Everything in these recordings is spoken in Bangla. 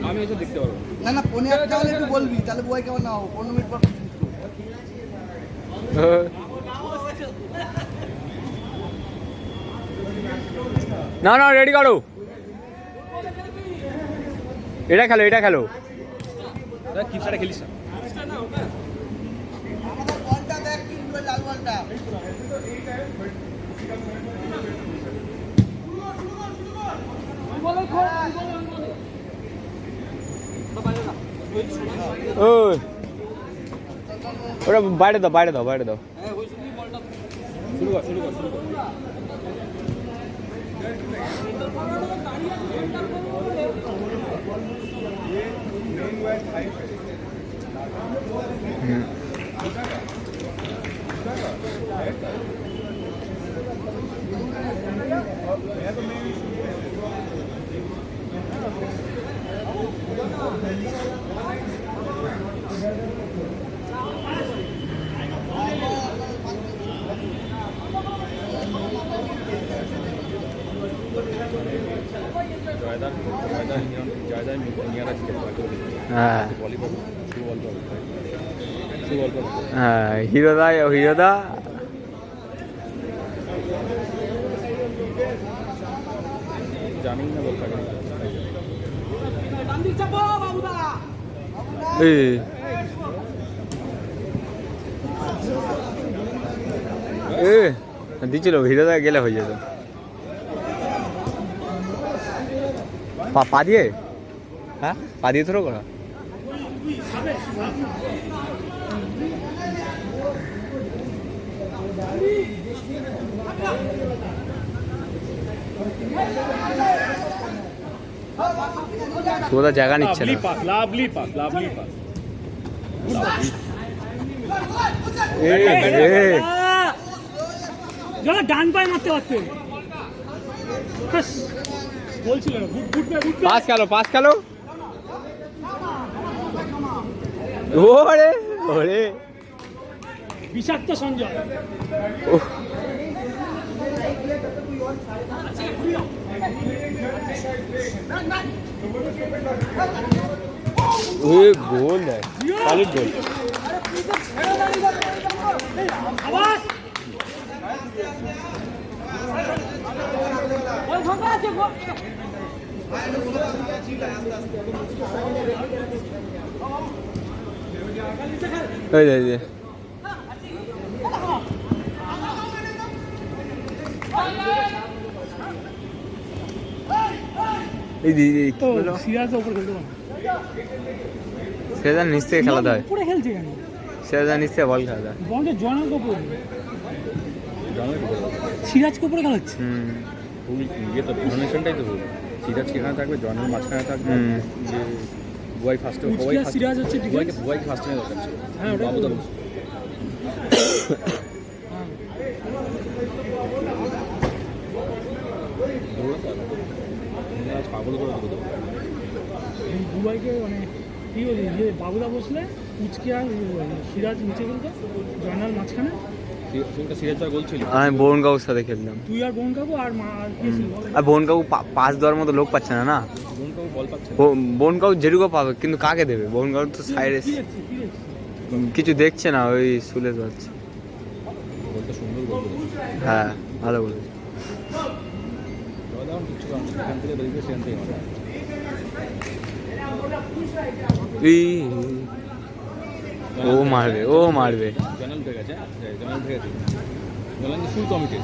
আমি এসে দেখতে পারবো না না 1:15 হলে একটু বলবি, তাহলে বই কেমন না 15 মিনিট পর না না রেডি করো, এটা খেলো, এটা খেলো। কিপসাটা খেলিস না। আমাদের বলটা দেখ, কিন্তু লাল বলটা ওটা বাইরে দাও, বাইরে দাও, বাইরে দাও। শুরু কর, শুরু কর, শুরু কর। হ্যাঁ হিরোদা, হিরোদা জানি না বল কাকে দিচ্ছিল, হিরোদা গেলে হয়ে যেত। পা দিয়ে, হ্যাঁ পা দিয়ে থ্রো করা। ওটা জায়গা নিচ্ছে না। Lovely pass, lovely pass. ডান পায়ে মারতে পারতেন, বলছিল না। পাস খেলো, পাস খেলো। ওরে ওরে বিষাক্ত সঞ্জয়। ওই গোল দেয়, সলিড গোল। সেটা নিচ থেকে খেলাতে হয়, খেলছে কেন? সেটা নিচ থেকে বল খেলাতে হয়। বলটা জয়নাল কপুর, সিরাজ কপুরে খেলাচ্ছে। ইয়ে তো ফরমেশনটাই তো ভুল। সিরাজ এখানে থাকবে, জয়নাল মাঝখানে থাকবে, যে বুয়াই ফার্স্টে, সিরাজ হচ্ছে বুয়াই ফার্স্টে দরকার ছিল। হ্যাঁ ওটা বাবু দাবু পাগল করে দেবো বুবাইকে, মানে কি বলি, যে বাবুদা বসলে উচকে আর সিরাজ নিচে খেলতো, জয়নাল মাঝখানে। সিরাজটা গোল ছিল। আমি বোন কাকুর সাথে খেললাম। তুই আর বোন কাকু আর মা আর কে ছিল? আর বোন কাকু পাস দেওয়ার মতো লোক পাচ্ছে না। না বল পাচ্ছে বোন কাকু যেটুকু পাবে, কিন্তু কাকে দেবে? বোন কাকু তো সাইডে কিছু দেখছে না, ওই শুলে যাচ্ছে। বলটা সুন্দর গোল করেছে। হ্যাঁ ভালো বলেছে। কিছু এখান থেকে বেরিয়ে সেখান থেকে মারা। ও মারবে, ও মারবে। জয়নাল উঠে গেছে, জয়নাল উঠে গেছে। জয়নাল ফুল কমিটেড।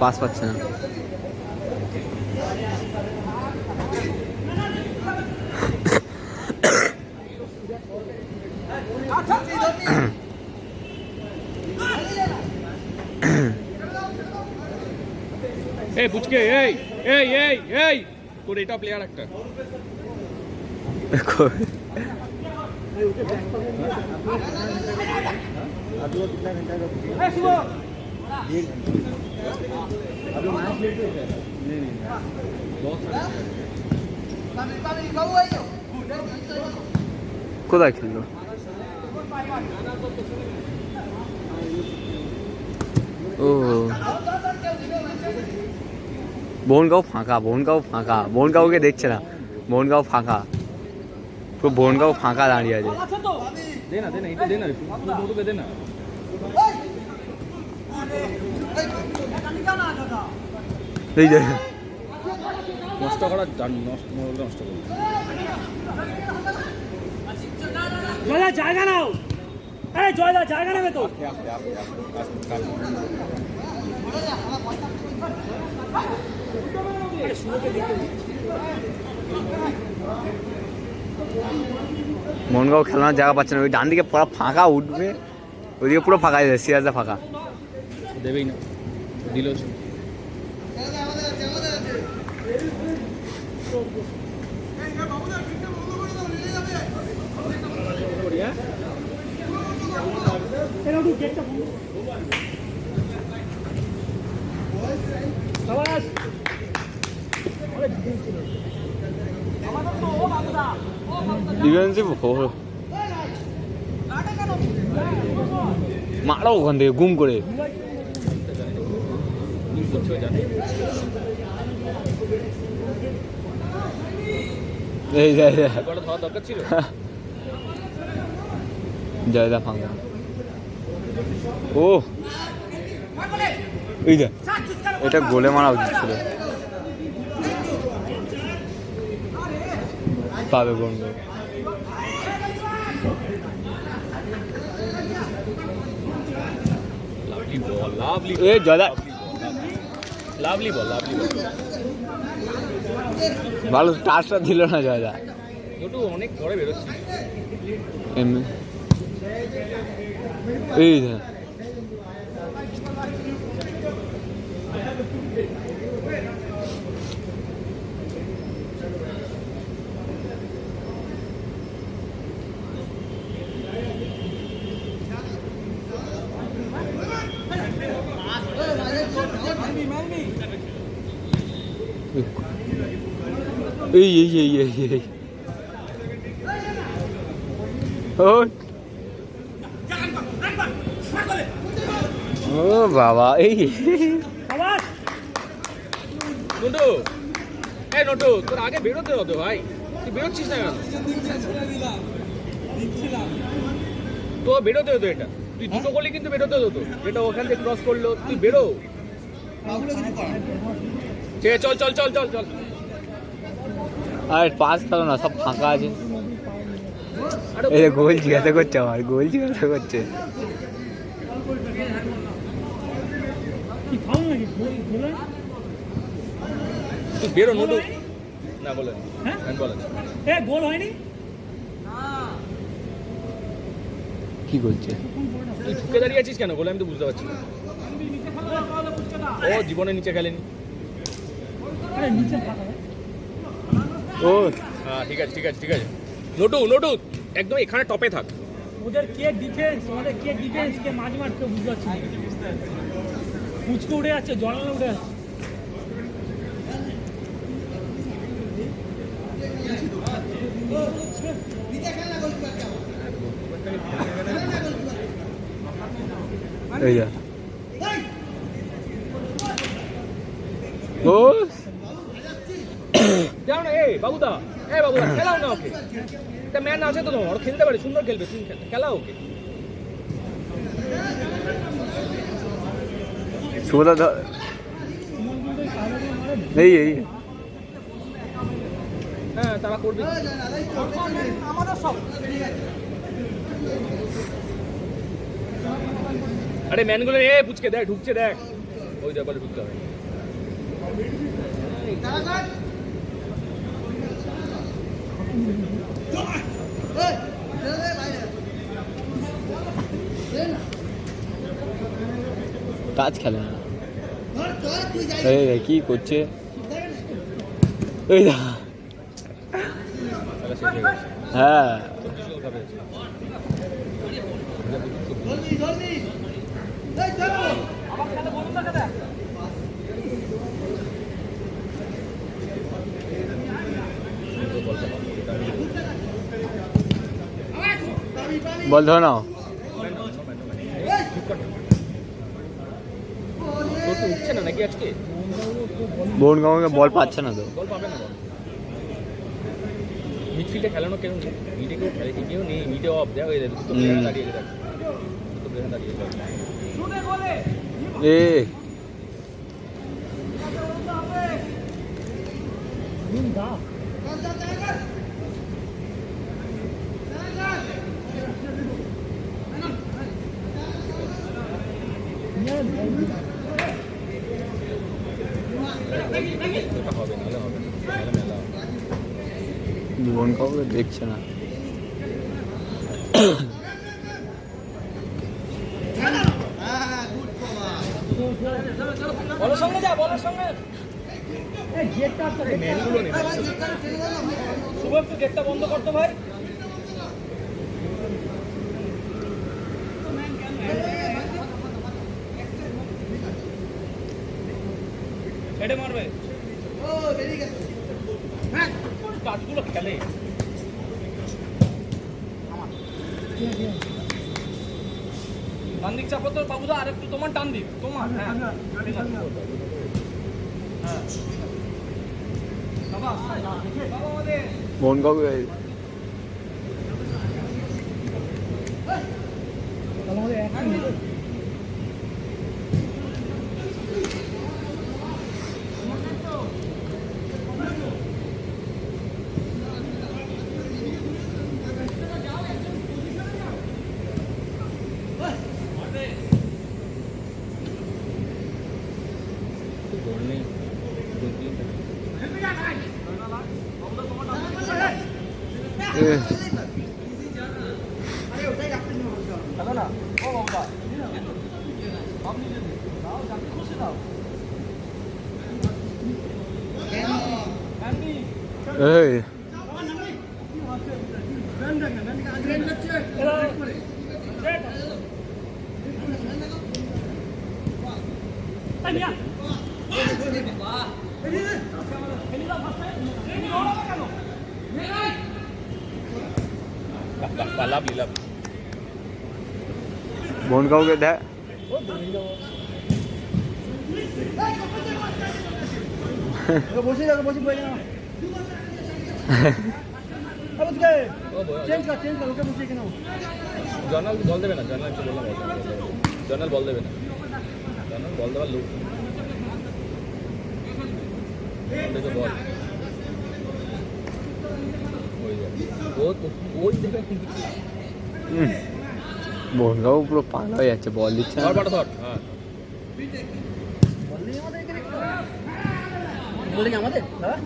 পাস পাচ্ছে না। এই বুঝকে, এই এই এই এই তোর এটা প্লেয়ার একটা কোথায় খেললো? ও বনগাঁও ফাঁকা, বনগাঁও ফাঁকা, বনগাঁওকে দেখছে না, বনগাঁও ফাঁকা, পুরো বনগাঁও ফাঁকা দাঁড়িয়ে আছে। দে না এটা দে না নটুকে দে না। এই যে নষ্ট করা নষ্ট নষ্ট করে জয়দা জায়গা নাও, এই জয়দা জায়গা নেবে তো। বনগাঁও খেলানোর জায়গা পাচ্ছে না, ওই ডান দিকে পুরো ফাঁকা উঠবে, ওইদিকে পুরো ফাঁকা আছে, সিরাজদা ফাঁকা। দেবেই না, দিল ডিফেন্সিভ মারো ওখান থেকে গুম করে। এই দরকার ছিল। জয়দা ফাঁকা। ও এই যে এটা গোলে মারা উচিত ছিল, পাবে বনগাঁও। এ জয়দা লাভলি বল ভালো টাচটা দিল না জয়দা। একটু অনেক পরে বেরোচ্ছি। এই যে এই এই এই এই এই ও বাবা এই নটু, এই নটু তোর আগে বেরোতে হতো ভাই, তুই বেরোচ্ছিস না কেন? তো বেরোতে হতো, এটা তুই দুটো করলে কিন্তু বেরোতে হতো, যেটা ওখান থেকে ক্রস করলো, তুই বেরো। ঠিক আছে চল চল চল চল চল। আর পাস খেলো না, সব ফাঁকা আছে। এই গোল জিজ্ঞাসা করছে, আমার গোল জিজ্ঞাসা করছে। তুই বেরো নটু। না বলে গোল হয়নি, কি করছে? তুই ঢুকে দাঁড়িয়ে আছিস কেন বলে আমি তো বুঝতে পারছি না। ও জীবনে নিচে খেলেনি। ও হ্যাঁ ঠিক আছে ঠিক আছে ঠিক আছে। নটু নটু একদম এখানে টপে থাক। ওদের কে ডিফেন্স, আমাদের কে ডিফেন্স, কে মাঝ মাঠ কেউ বুঝতে পারছি না। কুচকে উঠে যাচ্ছে, জলালে উঠে যাচ্ছে। এই যা ও যাও না, এই বাবুদা খেলাও না ওকে। একটা ম্যান আছে তো তোমার, খেলতে পারে, সুন্দর খেলবে, তুমি খেলাও ওকে। সুমদা এই এই হ্যাঁ তারা করবে। আরে ম্যানগুলো এ পুচকে দেখ, ঢুকছে দেখ, ওই ব্যাপারে ঢুকতে হবে। টাচ খেলে না। এই কি করছে? এই হ্যাঁ বল ধরো না। ওর তো উঠছে না নাকি আজকে? মোহনগাঁওকে বল পাচ্ছে না তো। বল পাবে না বল। মিডফিল্ডে খেলানো কেন নেই? মিডে কেউ খেলে কি কেউ নেই, মিডে অফ দেওয়া হয়ে যাবে। তো বেহান দাঁড়িয়ে গেছে, তো বেহান দাঁড়িয়ে গেছে। এ দা ওটা হবে নাহলে হবে না, নাহলে মেলা হবে। মোহনগাঁওকে দেখছে না। বলের সঙ্গে যা, বলের সঙ্গে। এই গেটটা তো ম্যানগুলো নেই। শুভ একটু গেটটা বন্ধ করতো ভাই। হেডে মারবে। ও বেরিয়ে গেছে। কাজগুলো খেলে। টান দিক চাপো তো বাবুদা, আর একটু তোমার টান দিক, তোমার। হ্যাঁ হ্যাঁ বাবা আমাদের মোহনগাঁওকে আমাদের এক মিনিট হ্যালো না ও বাবা আপনি যদি দাও যাকে খুশি দাও। এই লাভলি লাভলি। মোহনগাঁওকে দেখ। বসে যাও, বসে বসে নাও। আরে তুই চেঞ্জ কর, ওকে বসিয়ে কেন? জর্নাল বল দেবে না, জর্নাল একটু বললাম জর্নাল বল দেবে না, জর্নাল বল দেওয়ার লোক বল ওই দেবে। মোহনগাঁও পুরো পাগলা হয়ে যাচ্ছে, বল দিচ্ছে না। ধর বাটা ধর। হ্যাঁ বললি আমাদের এখানে বললি আমাদের হ্যাঁ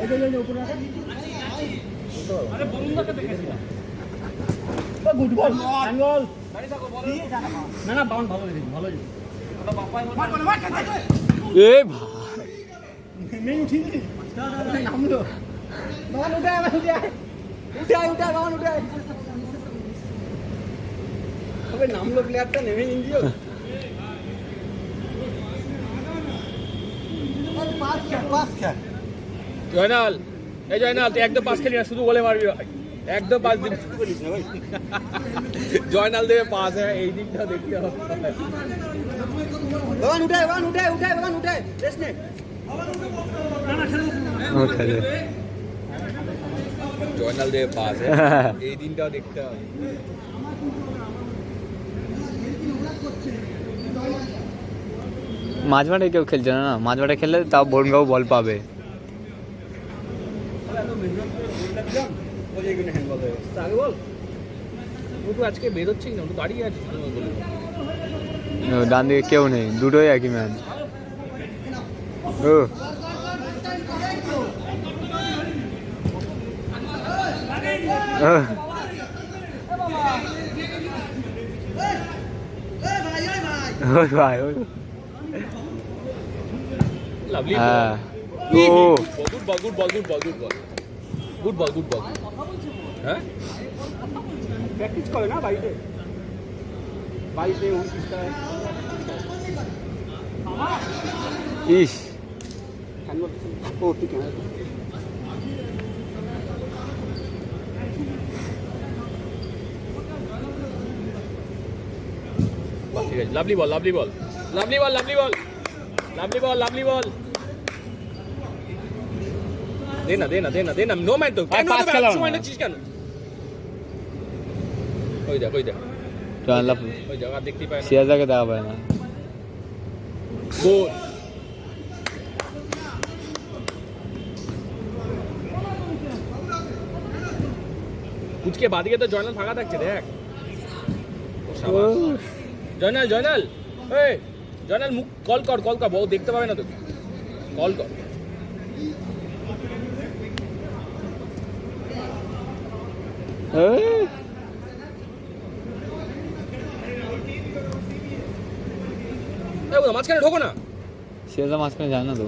ওই উপরে রাখা। আরে বলুনদাকে দেখেছিলাম। ও গুড বল অ্যাঙ্গল। দাঁড়িয়ে থাকো বল। না না বাউন্ড ভালো হয়েছে, ভালো হয়েছে। ওটা বাপ্পাই বল। এ ভাই মেন ঠিক আছে। নামলো বাউন্ড উঠে আয়, বাউন্ড উঠে আয়। তবে নামলো প্লেয়ারটা নেমে নিয়েছিল। পাস খেল জয়নাল, এই জয়নাল তুই একদম পাস খেলি না, শুধু বলে মারবি ভাই, একদম পাস দিবি। জয়নাল দেবে পাস। হ্যাঁ এই দিকটা দেখতে হবে। বাউন্ড উঠে রেস্ট নে। ও খেলে জয়নাল দেবে পাস। এই দিনটাও দেখতে হবে। মাঝমাঠে কেউ খেলছে না, মাঝমাঠে খেললে তাও মোহনগাঁও বল পাবে। আগে বল ওটু আজকে বেরোচ্ছিস না, ওটু দাঁড়িয়ে আছিস বলে। ডান দিকে কেউ নেই, দুটোই একই ম্যান। ও ওই ভাই ওই লাভলি। হ্যাঁ ও good ball good ball good ball good ball good ball good ball. হ্যাঁ প্র্যাকটিস করে না বাড়িতে, বাড়িতে ইস ও ঠিক আছে। ঠিক আছে, lovely ball lovely ball lovely ball lovely ball. Lovely বল দে না নো ম্যান তো কেন পাস খেলাও না। সময় নিচ্ছিস কেন ওই দেখ জয়নাল ওই জায়গা দেখতেই পায় না সিরাজদাকে দেখা পায় না। গোল কুচকে বাদিকে তো জয়নাল ফাঁকা থাকছে দেখ শাবাশ। জয়নাল এই জয়নাল মুখ কল কর বউ দেখতে পাবে না তোকে কল কর মাঝখানে ঢোকো না সিরাজদা মাঝখানে যায় না তো।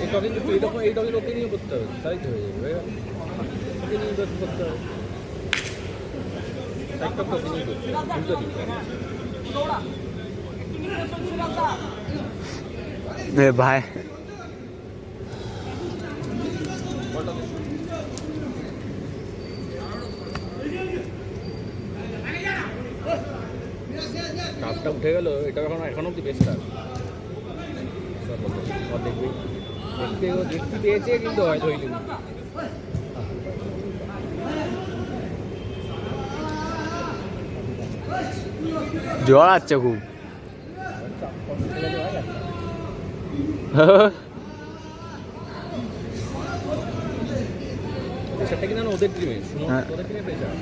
এই টকিং ওকে নিয়ে করতে হবে তাই তো হয়ে যাবে ওকে নিয়ে করতে হবে ওকে নিয়ে করতে হবে উল্টো দিকে ভাই কাপটা উঠে গেল এটা এখন অব্দি বেস্ট আর দেখবি দেখতে পেয়েছে কিন্তু হয়তো হইল জ্বর আসছে খুব। প্রেশারটা কিনা ওদের টিমে ওদের টিমে প্রেশার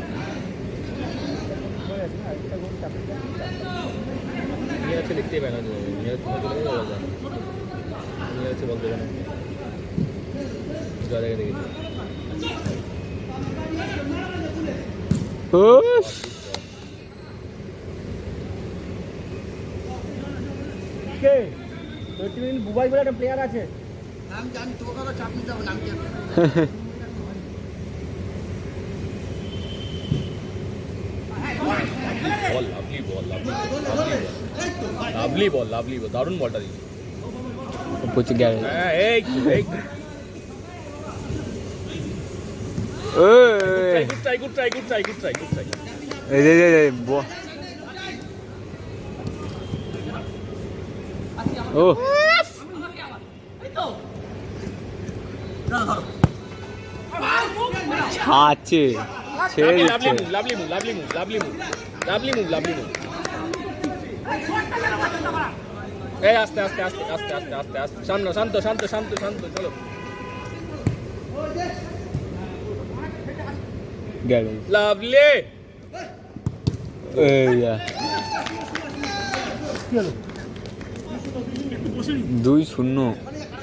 নিয়ে আছে দেখতেই পায় না নিয়ে আছে বলতে পারে জয় দেখেছি তোর টিমে বুবাই বলে একটা প্লেয়ার আছে নাম জানি তোকে আবার চাপ নিতে হবে নাম কি লাভলি বল দারুণ বলটা দিয়েছে পৌঁছে গেছে। হ্যাঁ এই গুড ট্রাই ও ছাড়ছে ছেড়ে দিচ্ছে। লাভলি মুভ এই আস্তে শান্ত চলো গেল লাভলি এই 2-0।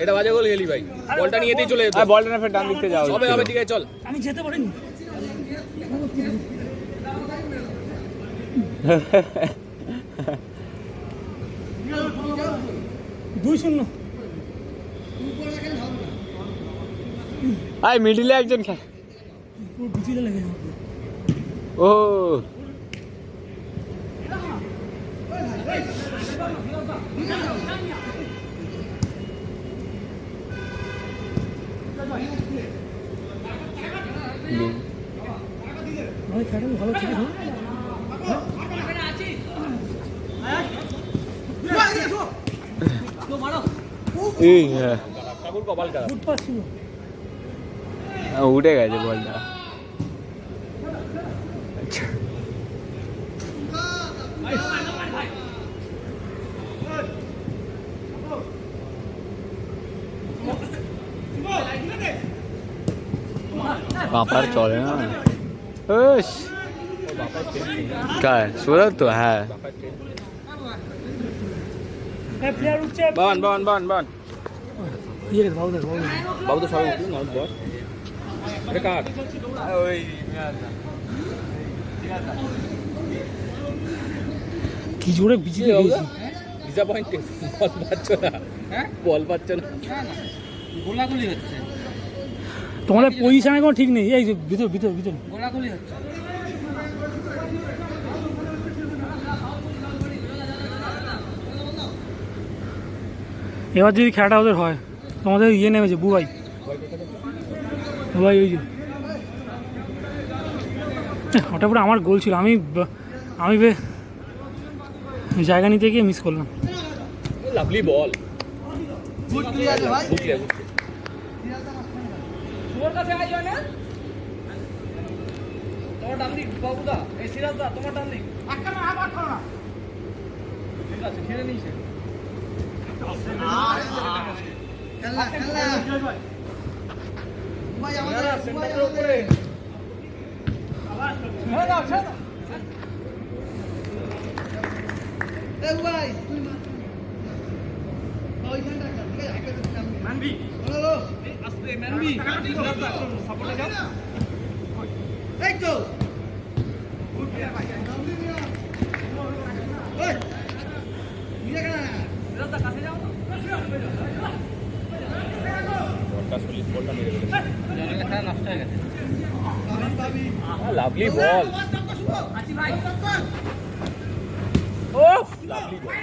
এটা বাজে গোল গেলি ভাই বলটা নিয়ে দিয়ে চলে যেত বলটা না ফের ডান দিকতে যাও। হবে ঠিক আছে চল আমি যেতে পারিনি। 2-0 আই মিডিলে একজন খেলে। পুরো বিচিতে লেগে যাবে। ও আমার খেলাটা ভালো ছিল। এই হ্যাঁ ঠাকুর কপাল খারাপ গুড পাস ছিল। উঠে গেছে বলটা। पापड़ चले ना क्या है सूरत तो है প্লেয়ার উঠছে। বান ইয়ে বাবু বাবু তো সবাই উঠুন নট বল এটা কাট কি জোরে বিচিতে গেছে। ডিসঅ্যাপয়েন্টেড বল পাচ্ছ না গোলাগুলি হচ্ছে তোমাদের পজিশনে কোনো ঠিক নেই। এই যে ভিতর গোলাগুলি হচ্ছে এবার যদি খেলাটা ওদের হয় তোমাদের ইয়ে নেমেছে বুবাই। ভাই ওই যে ওটা পুরো আমার গোল ছিল, আমি জায়গা নিতে গিয়ে মিস করলাম। Lovely ball. গুড ক্লিয়ার ভাই তোমার কাছে আই হয় না তোমার ডান দিক বাবুদা, এই সিরাজ দা তোমার ডান দিক একটা না আবার করো না ঠিক আছে খেলে নিয়েছে খেলা খেলা ভাই আমাদের সেন্টারের উপরে ছেড়ে দাও ছেড়ে দাও এ ভাই ওইখানটা ঠিক আছে একটা মানবি হলো আস্তে মানবি সিরাজ দা সাপোর্টে যাও এই তো গুড ক্লিয়ার ভাই ওই নিয়ে গেল না সিরাজ দা কাছে যাও বলটা সলিড, বলটা মেরে ফেলেছে। জনের খেলা নষ্ট হয়ে গেছে লাভলি বল। আছি ভাই ওফ লাভলি বল।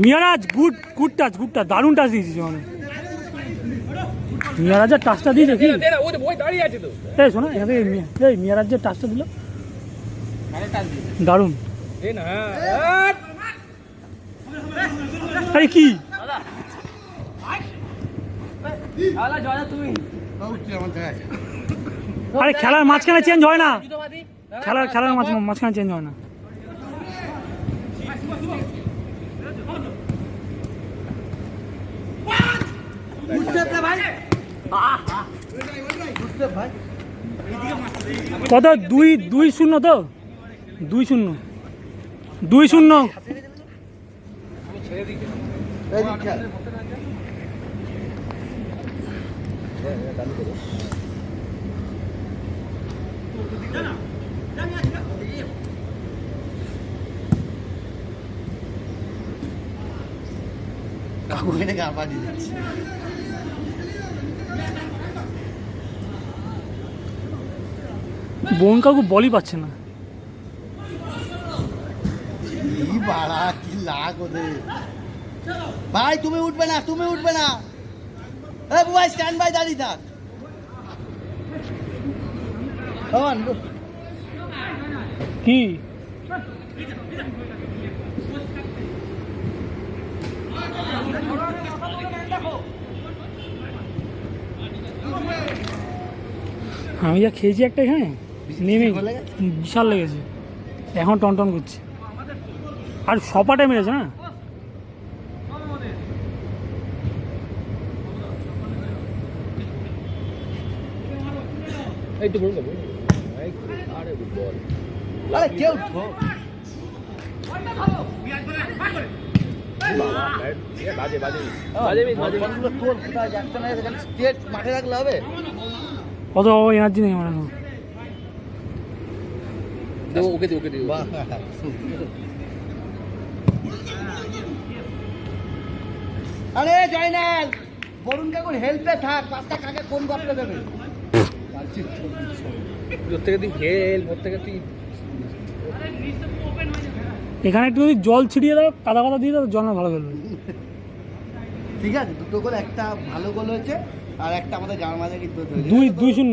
মিয়ারাজ গুড টাচ দারুণ টাচ দিয়েছিস মানে। মিয়ারাজের টাচটা দিয়েছে কি? দে না, ওই ওই দাঁড়িয়ে আছে তো। এই শোনা এখান থেকে এই মিয়ারাজের টাচটা দিল ভালো টাচ দিয়েছে দারুণ। দে না। আরে কি আলা জয়দা তুমি উঠছে আমার জায়গায় আরে খেলার মাঝখানে চেঞ্জ হয় না, জুতোবাদি খেলার মাঝখানে চেঞ্জ হয় না। উঠছে ভাই উঠছে ভাই কত 2-0 তো 2-0 এই খেল কাকু এনে গা পাড়ি দিচ্ছে বোন কাকু বলই পাচ্ছে না। কি বাড়া কি লাগ ওদের ভাই তুমি উঠবে না এ ভাই স্ট্যান্ড বাই দাঁড়িয়ে থাক কি আমি যা খেয়েছি একটা এখানে নেমে বিশাল লেগেছে, এখন টন করছে আর সপাটে মেরেছে না। এই তো বলবো আরে গুড বল। আরে কে উঠবো বাজে বলগুলো তোর কোথায় যাচ্ছে না এখানে স্ট্রেট মাঠে রাখলে হবে অত এনার্জি নেই আমার এখন। দেবো, ওকে দিও। বাহ আরে জয়নাল বরুণ কাকুর হেল্পে থাক পাঁচটা কাকে কোন বাপটা দেবে ওর থেকে তুই হেল্প, ওর থেকে তুই এখানে একটু যদি জল ছিটিয়ে দাও, কাদা দিয়ে দাও, জল না ভালো খেলবে। ঠিক আছে দুটো গোল, একটা ভালো গোল হয়েছে আর একটা আমাদের গ্রামের মাঝে কিন্তু 2-0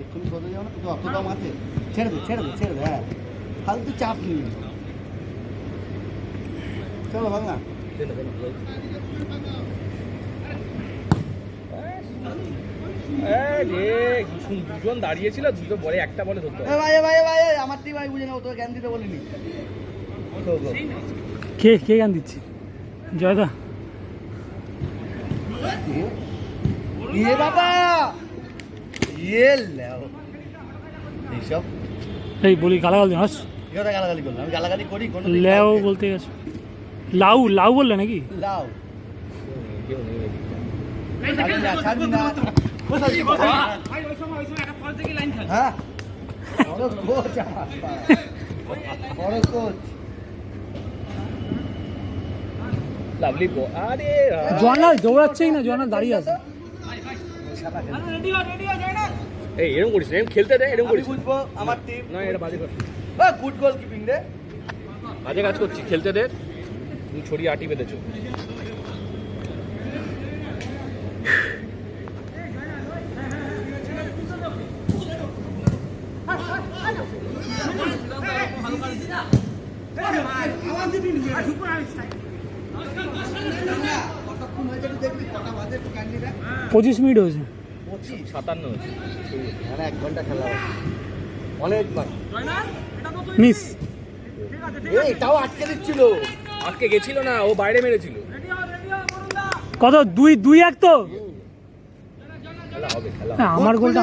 এক্ষুনি কোথাও যাও না তো অত দাম আছে ছেড়ে দে হ্যাঁ ফালতু চাপ নিবি না। চলো ভাগ না দুজন দাঁড়িয়েছিল, দুটো বলে একটা বলে ধরতে এ ভাই আমার টিম ভাই বুঝে না তোর জ্ঞান দিতে বলিনি কে গান দিচ্ছে জয়দা? ইয়ে বাবা ইয়ে লেও এইসব এই বলি গালাগাল দিন হাস কি কথা গালাগালি করলাম আমি গালাগালি করি কোনো লেও বলতে গেছে, লাউ বললে নাকি? লাও কেউ নেই ছাড়বি না হ্যাঁ বড় কোচ আমার বড় কোচ লাভলি বল। আরে জয়নাল দৌড়াচ্ছেই না, জয়নাল দাঁড়িয়ে আছে। এই এরকম করিস না, এরকম খেলতে দে, এরকম আমি করিস বুঝবো আমার টিম না, এটা বাজে কথা, গুড গোল কিপিং রে বাজে কাজ করছি, খেলতে দে। তুমি ছড়িয়ে আটি বেঁধেছো। কতক্ষণ হয়েছে একটু দেখবি, কটা বাজে একটু কাটলি দেখ। 25 মিনিট হয়েছে। 57 হ্যাঁ 1 ঘন্টা খেলা হবে অনেক বার। মিস। এটাও আটকে দিচ্ছিল। আজকে গেছিল না, ও বাইরে মেরেছিল। কত 2-1 তো? খেলা হবে, খেলা হ্যাঁ, আমার গোলটা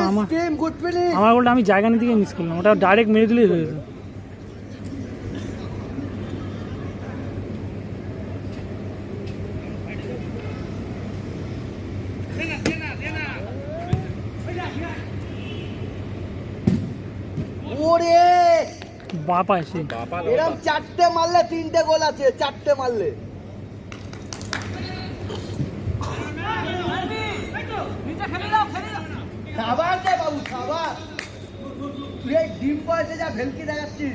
আমার গোলটা আমি জায়গা নিতে গিয়ে মিস করলাম, ওটা ডাইরেক্ট মেরে দিলেই হয়ে যেত। ওরে বাপা এসে বাবা এরকম 4টে মারলে 3টে গোল আছে, 4টে মারলে। খাবার দে বাবু, খাবার। তুই এই ডিম বয়সে যা ভেলকি দেখাচ্ছিস।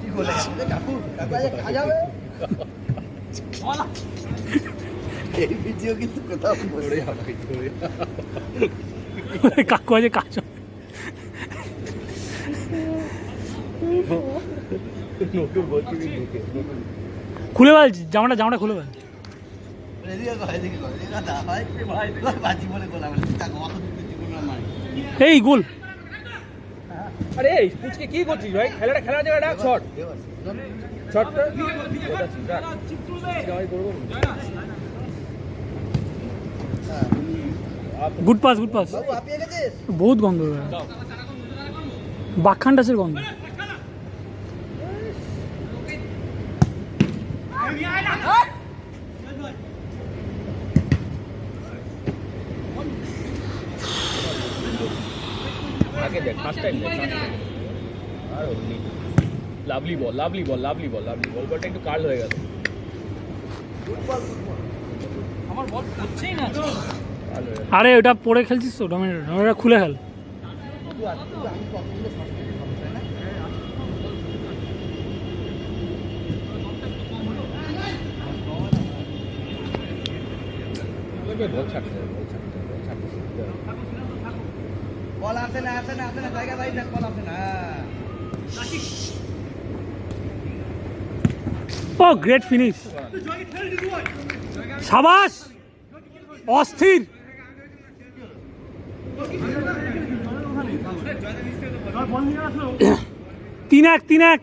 কি গোল আছে কাকু? কাকু আজ কাজ হবে? এই ভিডিও কিন্তু কোথাও পড়ে যাবে। কাকু আছে কাজ হবে। খুলে ফেল জামাটা খুলে ফেল। এদিকে কর, এদিকে কর, এদিকে দা ভাই। ভাই বাজি বলে গোল আমার। কাকু অত দূর থেকে গোল না মারি। এই গোল। আরে এই পুচকে কি করছিস ভাই? খেলাটা খেলা যাবে, ডাক শট শটটা আমি করবো। গুড পাস বাবু হাঁপিয়ে গেছিস? বহুত গন্ধ বাকখান্ডাসের গন্ধ। আগে দেখ, ফার্স্ট টাইম দেখ, আর lovely ball, lovely ball, lovely ball, lovely বল। বলটা একটু কার্ল হয়ে গেল। আমার বল হচ্ছেই না। আরে ওটা পরে খেলছিস তো ডমিনেটর, খুলে খেল। বল ছাড়তে হবে, বল ছাড়তে হবে, বল ছাড়তে শিখতে হবে। বল আসে না, আসে না, আসে না, জায়গা ভাই দেখ, বল আসে না। ও গ্রেট ফিনিশ, সাবাস, অস্থির। 3-1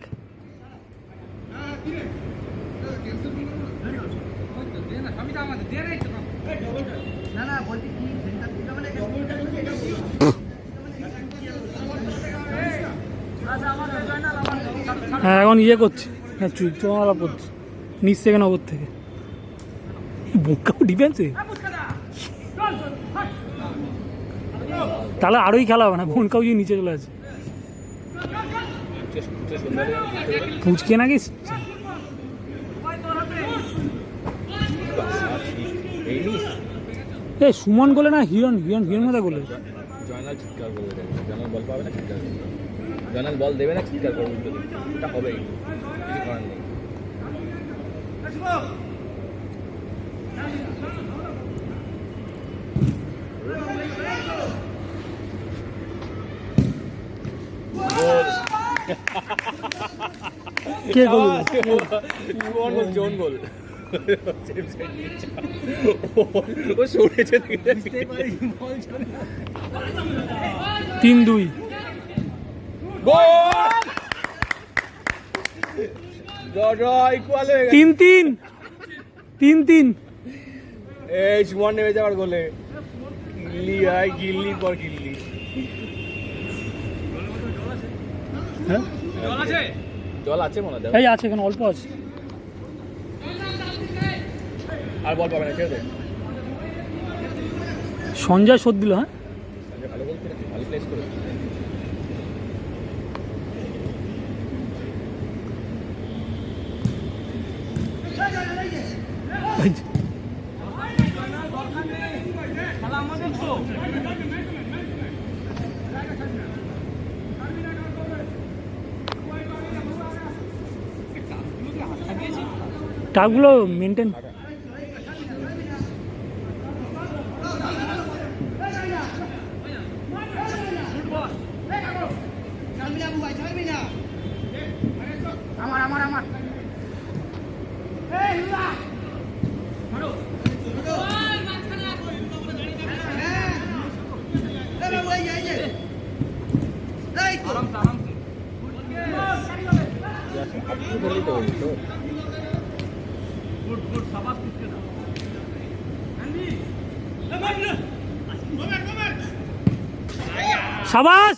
না না বলছি কি সেন্টার থেকে মানে হ্যাঁ এখন ইয়ে করছে, হ্যাঁ চুয়ালা করছে নিচ থেকে নগর থেকে। বুকাও ডিফেন্সে, তাহলে আরোই খেলা হবে না। বোনকাও যে নিচে চলে আছে, পুচকে নাকি। এ সুমন গোলে না হিরণ মধ্যে গোলে। জয়নাল চিৎকার করবে, জয়নাল বল পাবে না, চিৎকার করবে। জয়নাল বল দেবে না, চিৎকার করবে। এটা হবেই, কিছু করার নেই। কে গোল? জোন গোল। ও সরেছে, 3-2 ইকুয়াল হয়ে গেছে। 3-3 এই সুমন নেমে যাওয়ার গোলে। গিল্লি আয়, গিল্লির পর গিল্লি। হ্যাঁ জল আছে মনে হয়, এই আছে, এখানে অল্প আছে। আর বল পাবে না, ছেড়ে দে। সঞ্জয় শোধ দিল। হ্যাঁ ভালো গোল করেছে, ভালো প্লেস করেছে। টাগুলো মেনটেন। আপনি বললি তো তো সাবাস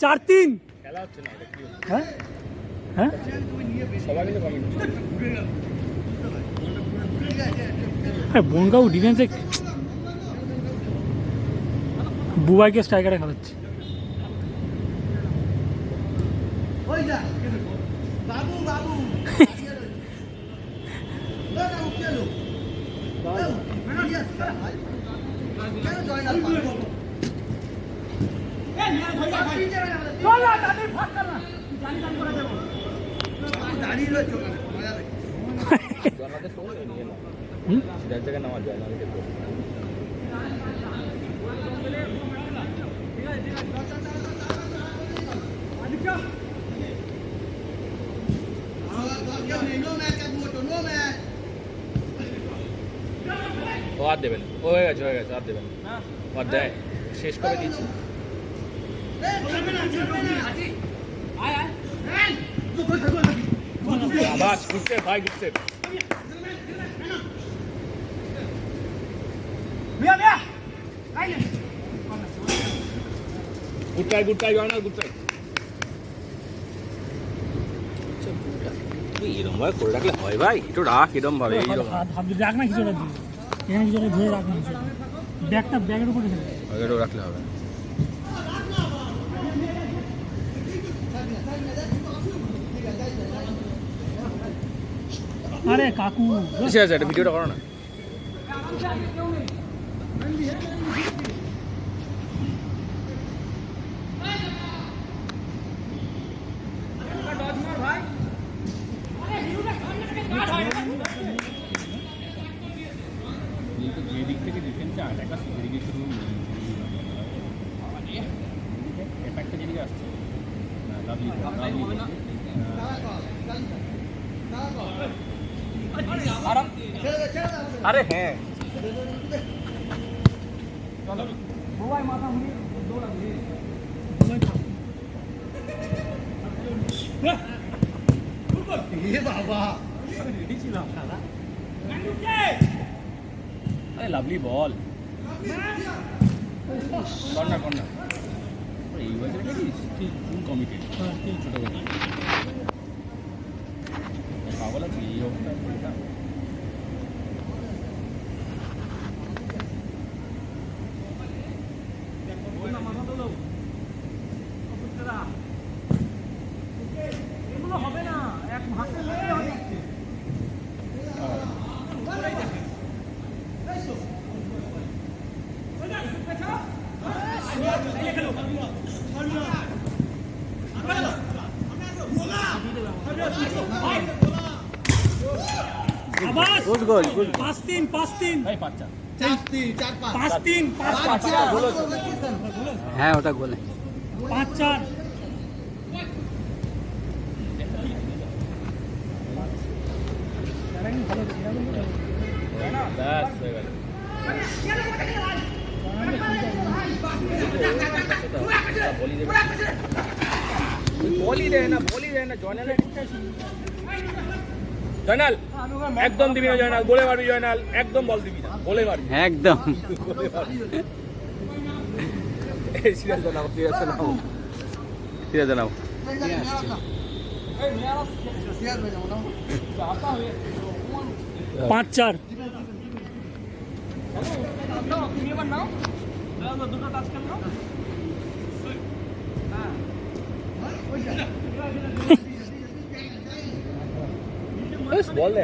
4-3। খেলা হচ্ছে না এটা কি হ্যাঁ হ্যাঁ সবাই মিলে কমেন্ট বনগাঁও ডিফেন্সে বুবাইকে স্ট্রাইকারে খেলাচ্ছে। ওই যা বাবু বাবু জয়নালের সঙ্গে নিয়ে নাও হুম? সিদ্ধার্থ থেকে নামা জয়নালকে তো ও আর দেবেন ও হয়ে গেছে আর দেবেন আর দেয় শেষ করে দিচ্ছি আবার ঘুরতে ভাই ঘুরতে good try Joynal good try এরকম ভাবে করে রাখলে হয় ভাই একটু রাখ এরকম ভাবে রাখ না কিছুটা দিয়ে এখানে কিছুটা ধরে রাখ না কিছুটা ব্যাগের উপরে রেখে দে। এটাও রাখলে হবে আরে কাকু ঠিক আছে এটা ভিডিওটা করো না যে দিক থেকে ডিফেন্সে আটাকা সেদিকে শুরু অ্যাটাকটা যেদিকে আসছে আরে হ্যাঁ বাবা আরে লাভলি বল কর্নার এই বছর দেখিস তুই ফুল কমিটেড তুই ছোটো কথা পাগল আছে এই অবস্থা গুড গোল গুড 5-3 ভাই বাচ্চা 5-3 হ্যাঁ ওটা গোল 5-4 ব্যাস হয়ে গেল বলি দেয় না জয়নাল একদম দিবি না জয়নাল বলে পারবি জয়নাল একদম বল দিবি না বলে পারবি একদম সিরিয়াস জানাও ঠিক আছে নাও 5-4 বল দে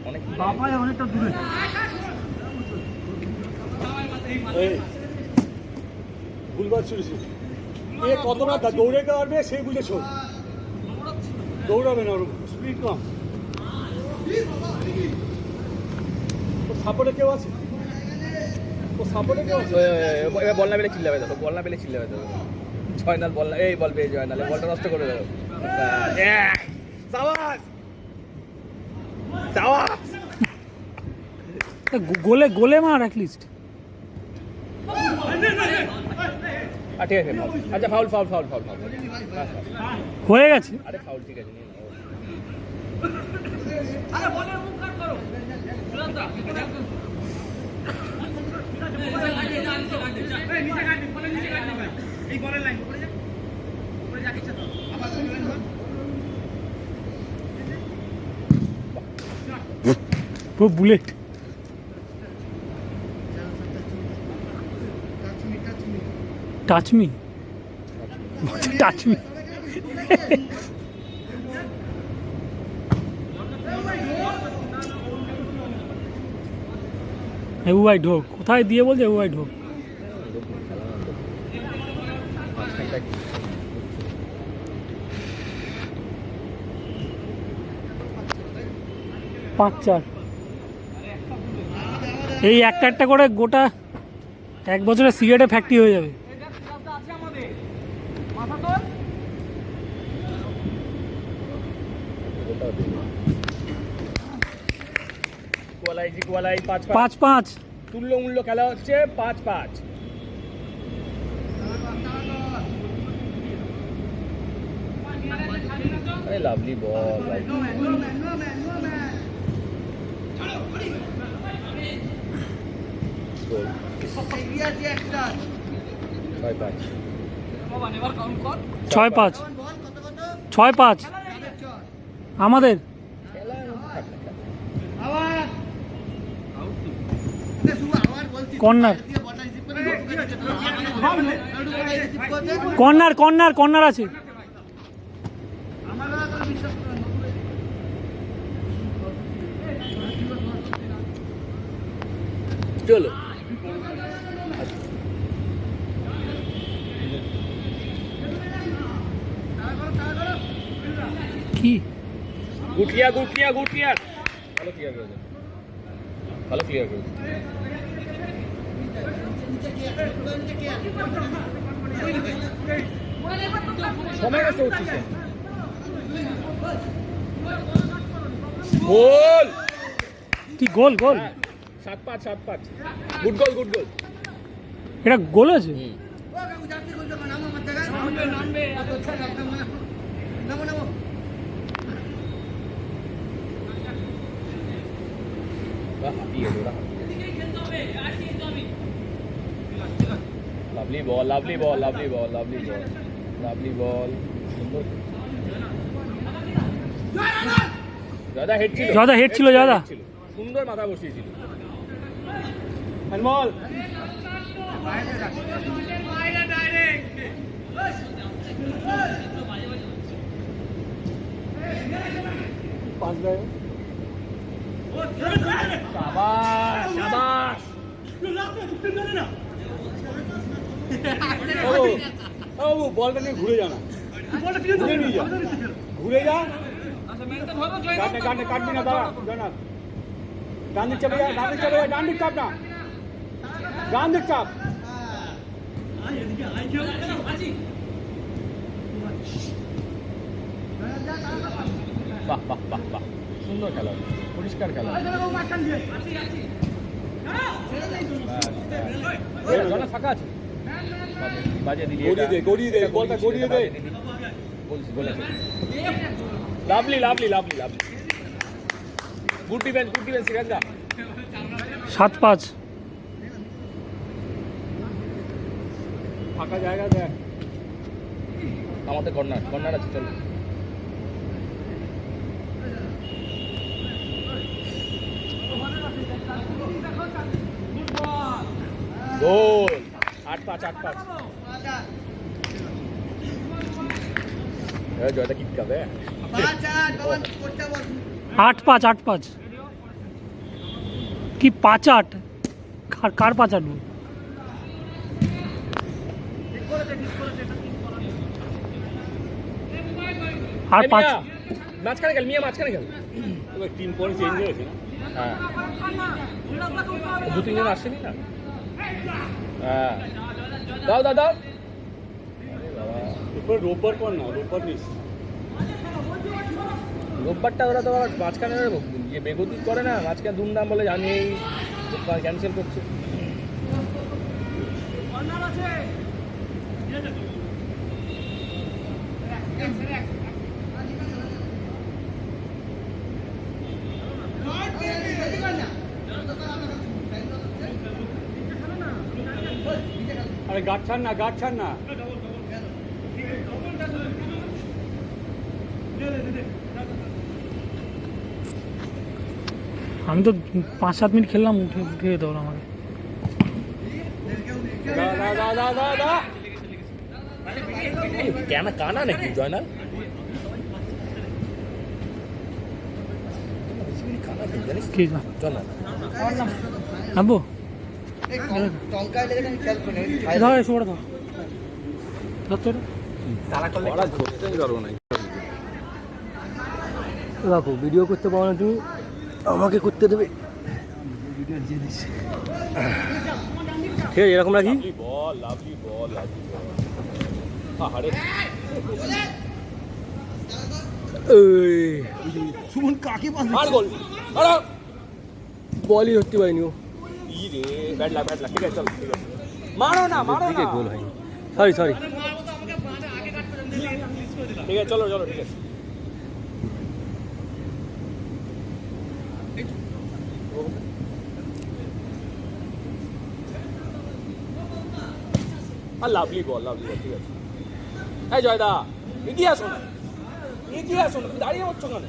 অনেক বাবাই অনেকটা দূরে ভুলবার শুনেছি এ কতটা দৌড়াতে পারবে সেই বুঝেছ দৌড়াবে না ওর স্পিড কম ও সাপোর্টে কেউ আছে ও সাপোর্টে কেউ আছে এবার বল না পেলে চিল্লাবে দেখো জয়নাল বল না এই বল পেয়ে জয়নাল বলটা নষ্ট করে দেবো সাবাস গোলে গোলে মার অ্যাটলিস্ট। ঠিক আছে foul। আচ্ছা foul foul foul foul foul হয়ে গেছে। আরে ফাউল ঠিক আছে নিয়ে নাও। পুরো bullet. Touch me, touch me. এবু ভাই ঢোক, কোথায় দিয়ে বলছে এবু ভাই ঢোক। পাঁচ চার। এই একটা একটা করে গোটা 1 বছরের সিগারেটের ফ্যাক্টরি হয়ে যাবে। ইকুয়ালাইজ 5-5 5-5। তুল্য মূল্য খেলা হচ্ছে 5-5। আরে লাভলি বল ভাই। গোল 6-5। 6-5 আমাদের। কর্নার কর্নার কর্নার কর্নার আছে। চলো কি good clear good clear good clear. ভালো ক্লিয়ার করেছে, ভালো ক্লিয়ার করেছে। সময় নষ্ট হচ্ছে। গোল কি গোল গোল? 7-5 7-5। গুড গোল গুড গোল। এটা গোল আছে? Lovely ball lovely ball lovely ball lovely ball lovely বল। দাদা হেড ছিল, দাদা হেড ছিল, দাদা সুন্দর মাথা বসিয়েছিল। হ্যান্ডবল। পাস দেয়। শাবাশ শাবাশ। ও বলটা নিয়ে ঘুরে যা না, ঘুরে নিয়ে যা, ঘুরে যা। কাটবি না দাঁড়া জয়নাল। ডান দিক চাপে যা, ডান দিক চাপে যা, ডান দিক চাপ না, ডান দিক চাপ। বাহ বাহ বাহ বাহ, সুন্দর খেলা, পরিষ্কার খেলা। ফাঁকা আছে, বাজে দিলি, গড়িয়ে দে, গড়িয়ে দে, বলটা গড়িয়ে দে। বলছি বলেছি। Lovely lovely lovely lovely. Good defence সিরাজদা। 7-5 ফাঁকা জায়গা দেখ। আমাদের কর্নার কর্নার আছে, চলো। গোল 8-5 8-5। জয়টা কিক খাবে। 8-5 8-5 কি 5-8? কার 5-8? আর 5 মাঝখানে খেল, মিয়া মাঝখানে খেল। এবার টিম পরে চেঞ্জ হয়েছে না? হ্যাঁ, 2-3 জন আসেনি না। হ্যাঁ, দাও দাও দাও। এরপর রোববার কর না, রোববার নিস। রোববারটা ওরা তো আবার মাঝখানে ইয়ে বেগতি করে না, মাঝখানে দুমদাম বলে জানি ক্যান্সেল করছে। अरे गाठ छाड़ ना, गाठ छाड़ ना। আমি তো 5-7 মিনিট খেললাম, উঠে উঠে যেতে হলো আমাকে। दा কেন কানা নাকি জয়নাল? কানা কি জানিস? কি না চল না। নামবো? টঙ্কায় লেগে আমি খেয়াল করি ধর এসে পড়ে ধর ধর ওরা ধরতেই পারবো না। দেখো ভিডিও করতে পারো না তুমি, আমাকে করতে দেবে। ঠিক আছে, এরকম রাখি। Lovely ball, lovely ball, lovely বল। আরে সুমন কাকে পাস আর গোল। আরে বলই ধরতে পারিনি ও। ই রে, ব্যাট লাগ, ব্যাট লাগ। ঠিক আছে, চল, ঠিক আছে। মারো না, মারো না। গোল হয়নি, সরি সরি। ঠিক আছে, চলো, চলো, ঠিক আছে। আর লাভলি বল, লাভলি বল, ঠিক আছে। এই জয়দা, এগিয়ে আসো না, এগিয়ে আসো না, তুমি দাঁড়িয়ে পড়ছো কেন?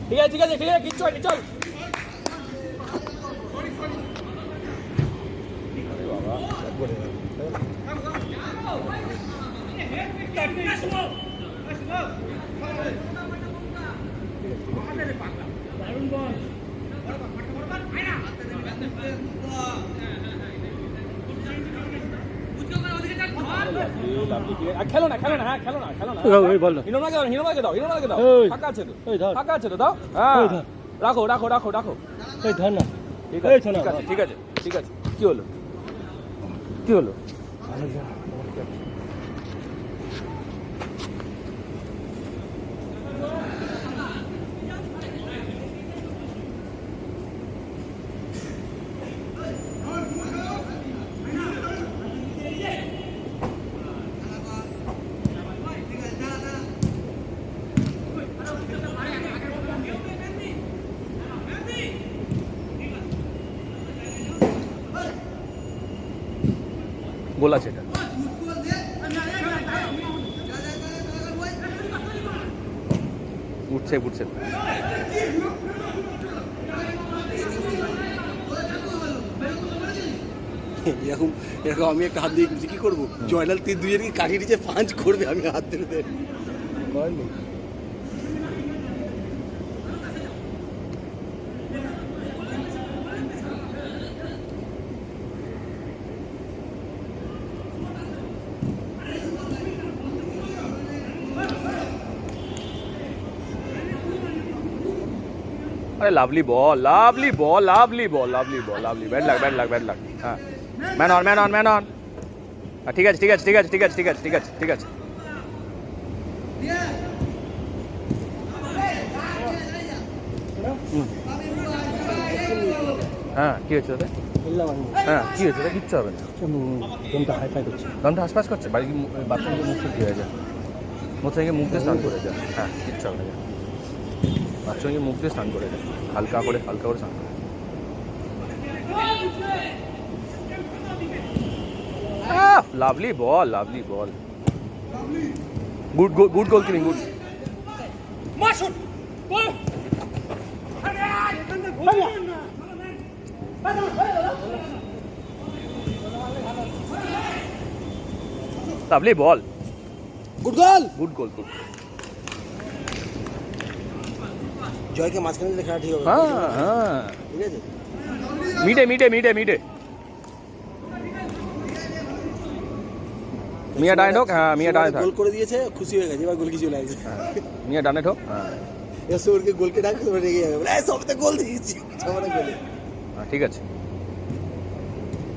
ঠিক আছে, ঠিক আছে, ঠিক আছে, কিচ্ছু হয়নি, চল। আরে বাবা, একবারে। খেলো না, খেলো না, হ্যাঁ খেলো না, খেলো না। হিরোনাকে দাও, হিরোনাকে দাও, হিরোনাকে দাও। ফাঁকা আছে তো, ফাঁকা আছে তো, দাও। হ্যাঁ, রাখো, রাখো, রাখো, রাখো। ধর না। ঠিক আছে, ঠিক আছে, ঠিক আছে, ঠিক আছে। কি হলো, কি হলো? গোল আছে এটা। উঠছে, উঠছে। এরকম এরকম আমি একটা হাত দিয়ে কি করবো? জয়নাল তিন দুজনকে কাটিয়ে দিচ্ছে, পাঁচ করবে, আমি হাত ধরে দেয় করেনি। अरे lovely ball, lovely ball, lovely ball, lovely ball, lovely. Bad luck, bad luck, bad luck. हाँ, man on, man on, man on. ठीक है, ठीक है, ठीक है, ठीक है, ठीक है, ठीक है, ठीक है। হ্যাঁ, কি হয়েছে ওদের? হ্যাঁ, কি হয়েছে ওদের? কিচ্ছু হবে না। দমটা হাইফাই করছে, দমটা হাসপাস করছে। বাড়ি বাথরুমে মুখ শুকিয়ে হয়ে যায়, মুখ থেকে মুখ দিয়ে স্নান করে যায়। হ্যাঁ, কিচ্ছু হবে না। বাথরুমে মুখ দিয়ে স্নান করে যায়, হালকা করে, হালকা করে স্নান করে। Lovely ball, lovely ball. Good, good goal keeping, good. Lovely ball, good goal, good goal, good. জয়কে মাঝখানে দিলে খেলা ঠিক হবে। হ্যাঁ, হ্যাঁ, ঠিক আছে। মিডে, মিডে, মিডে, মিডে। মিয়া ডানে ঢোক। হ্যাঁ, মিয়া ডানে থাক। গোল করে দিয়েছে, খুশি হয়ে গেছে, এবার গোল কি চলে আসছে। মিয়া ডানে ঢোক। হ্যাঁ, এসে ওরকে গোলকে ডাক, তোমরা রেগে যাবে, এই সবতে গোল দিয়েছি, সবাই গোলে। হ্যাঁ, ঠিক আছে।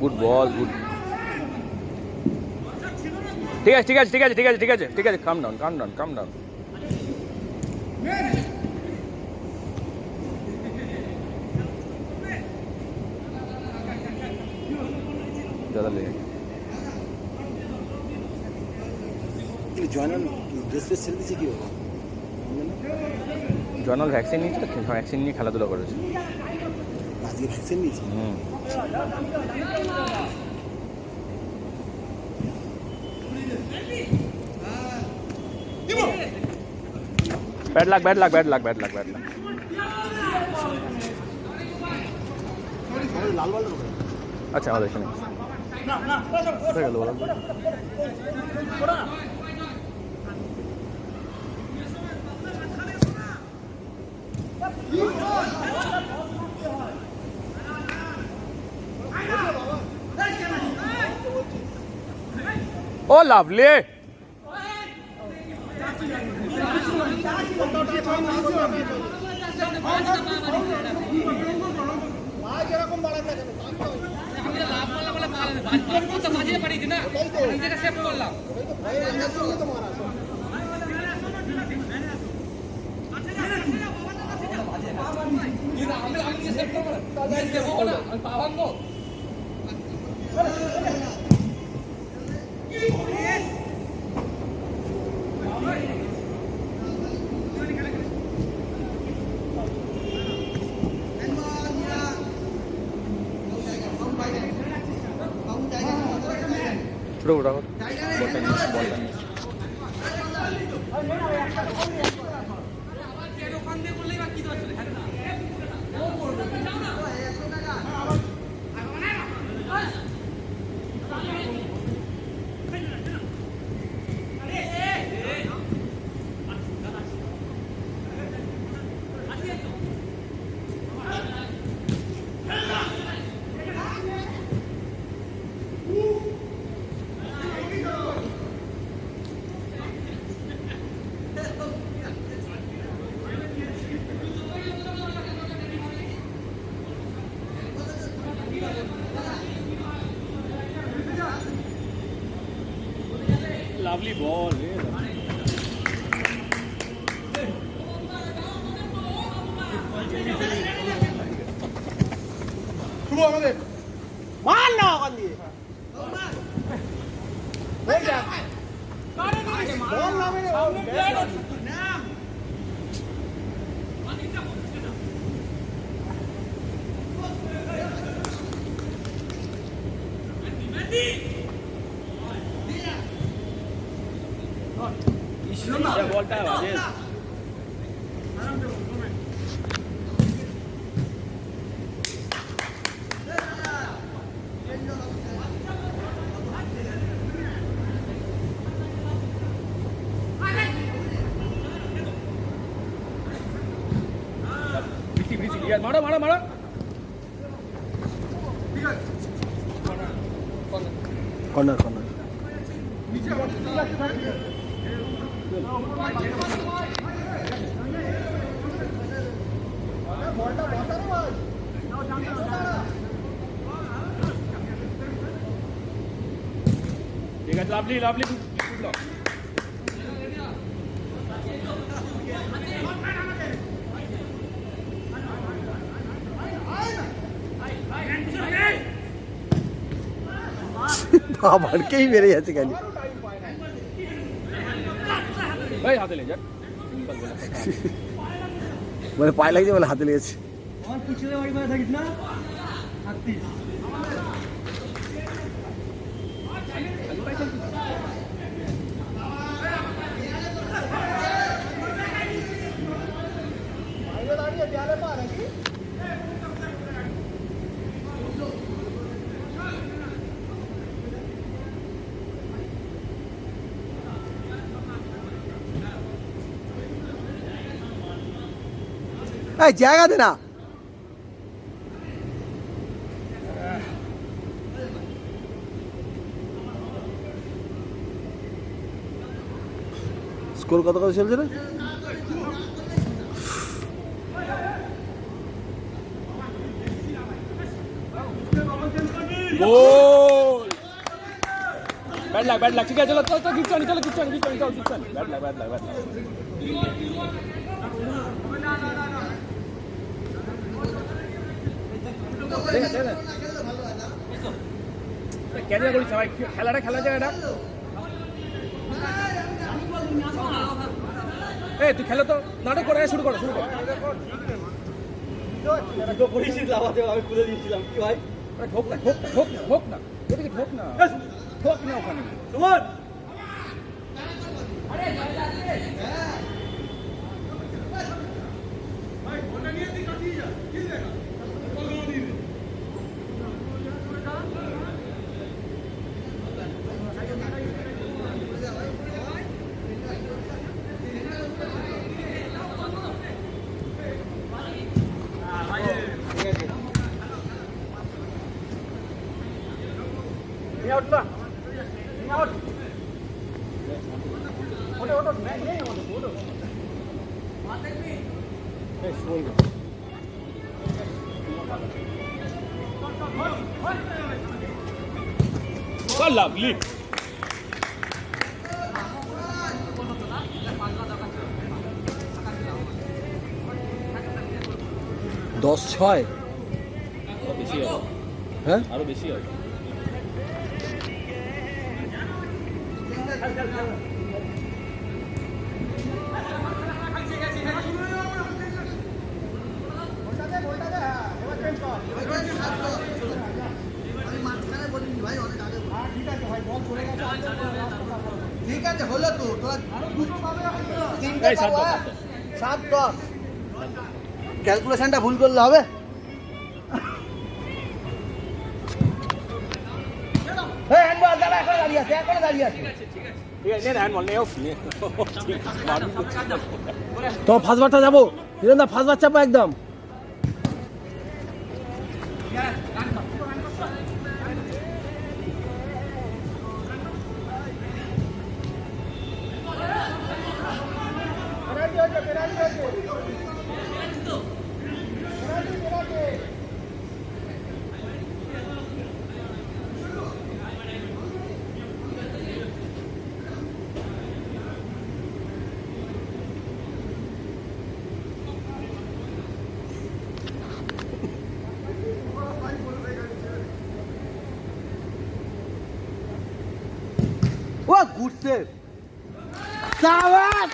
Good ball, good. ঠিক আছে, ঠিক আছে, ঠিক আছে, ঠিক আছে, ঠিক আছে, ঠিক আছে। কাম ডাউন, কাম ডাউন, কাম ডাউন। ज़्यादा ले জয়নাল ড্রেস ফ্রেস ছেড়ে দিচ্ছে কি হবে জয়নাল ভ্যাকসিন নিয়েছে তো ভ্যাকসিন নিয়ে খেলাধুলা করেছে আজকে ভ্যাকসিন নিয়েছি bad luck bad luck bad luck bad luck bad luck লাল বল अच्छा আমাদের এখানে কোথায় গেল ওরা ও লাভলি ছোটো ওটা বলটা নিয়ে লাভলি বল শুভ আমাদের মার না ওখান দিয়ে বল না মেরে বলটা বাজে বিসি বিসি ইয়ার মারো মারো মারো কর্নার কর্নার ঠিক আছে লাভলি লাভলি আমারকেই মেরে যাচ্ছে কেন ভাই হাতে লে যা মানে পায়ে লাগছে বলে হাতে লেগেছে আমার পিছনে বাড়ি মারা থাকিস না থাকতিস এই জায়গা দে না স্কোর কত কত চলছে রে গোল बैड लक ठीक है चलो चलो किचन चलो किचन किचन चलो kitchen bad luck bad luck bad luck दे दे ক্যারিয়ার করিস না ভাই, খেলাটা খেলা জায়গাটা। এই তুই খেলো তো, নাটক করে শুরু করো, শুরু কর। আমি খুলে দিয়েছিলাম কি ভাই? আরে ঠোক না, ঠোক না, ঠোক না, ঠোক না, এদিকে ঠোক না, ঠোক না ওখানে। Suman 你要知道，你要。Oh, lovely. দশ ছয় বেশি হবে, হ্যাঁ আরো বেশি হবে। ঠিক আছে হলো তো তোরা এই 7-10 7-10 ক্যালকুলেশনটা ভুল করলে হবে হ্যান্ডবল দাঁড়া এখনো দাঁড়িয়ে আছে এখনো দাঁড়িয়ে আছে ঠিক আছে, নে হ্যান্ড বল, নে অফ নে। তো ফার্স্ট বারটা যাবো হিরেন্দা ফার্স্ট বার চাপো একদম ও ঘুরছে সাবাস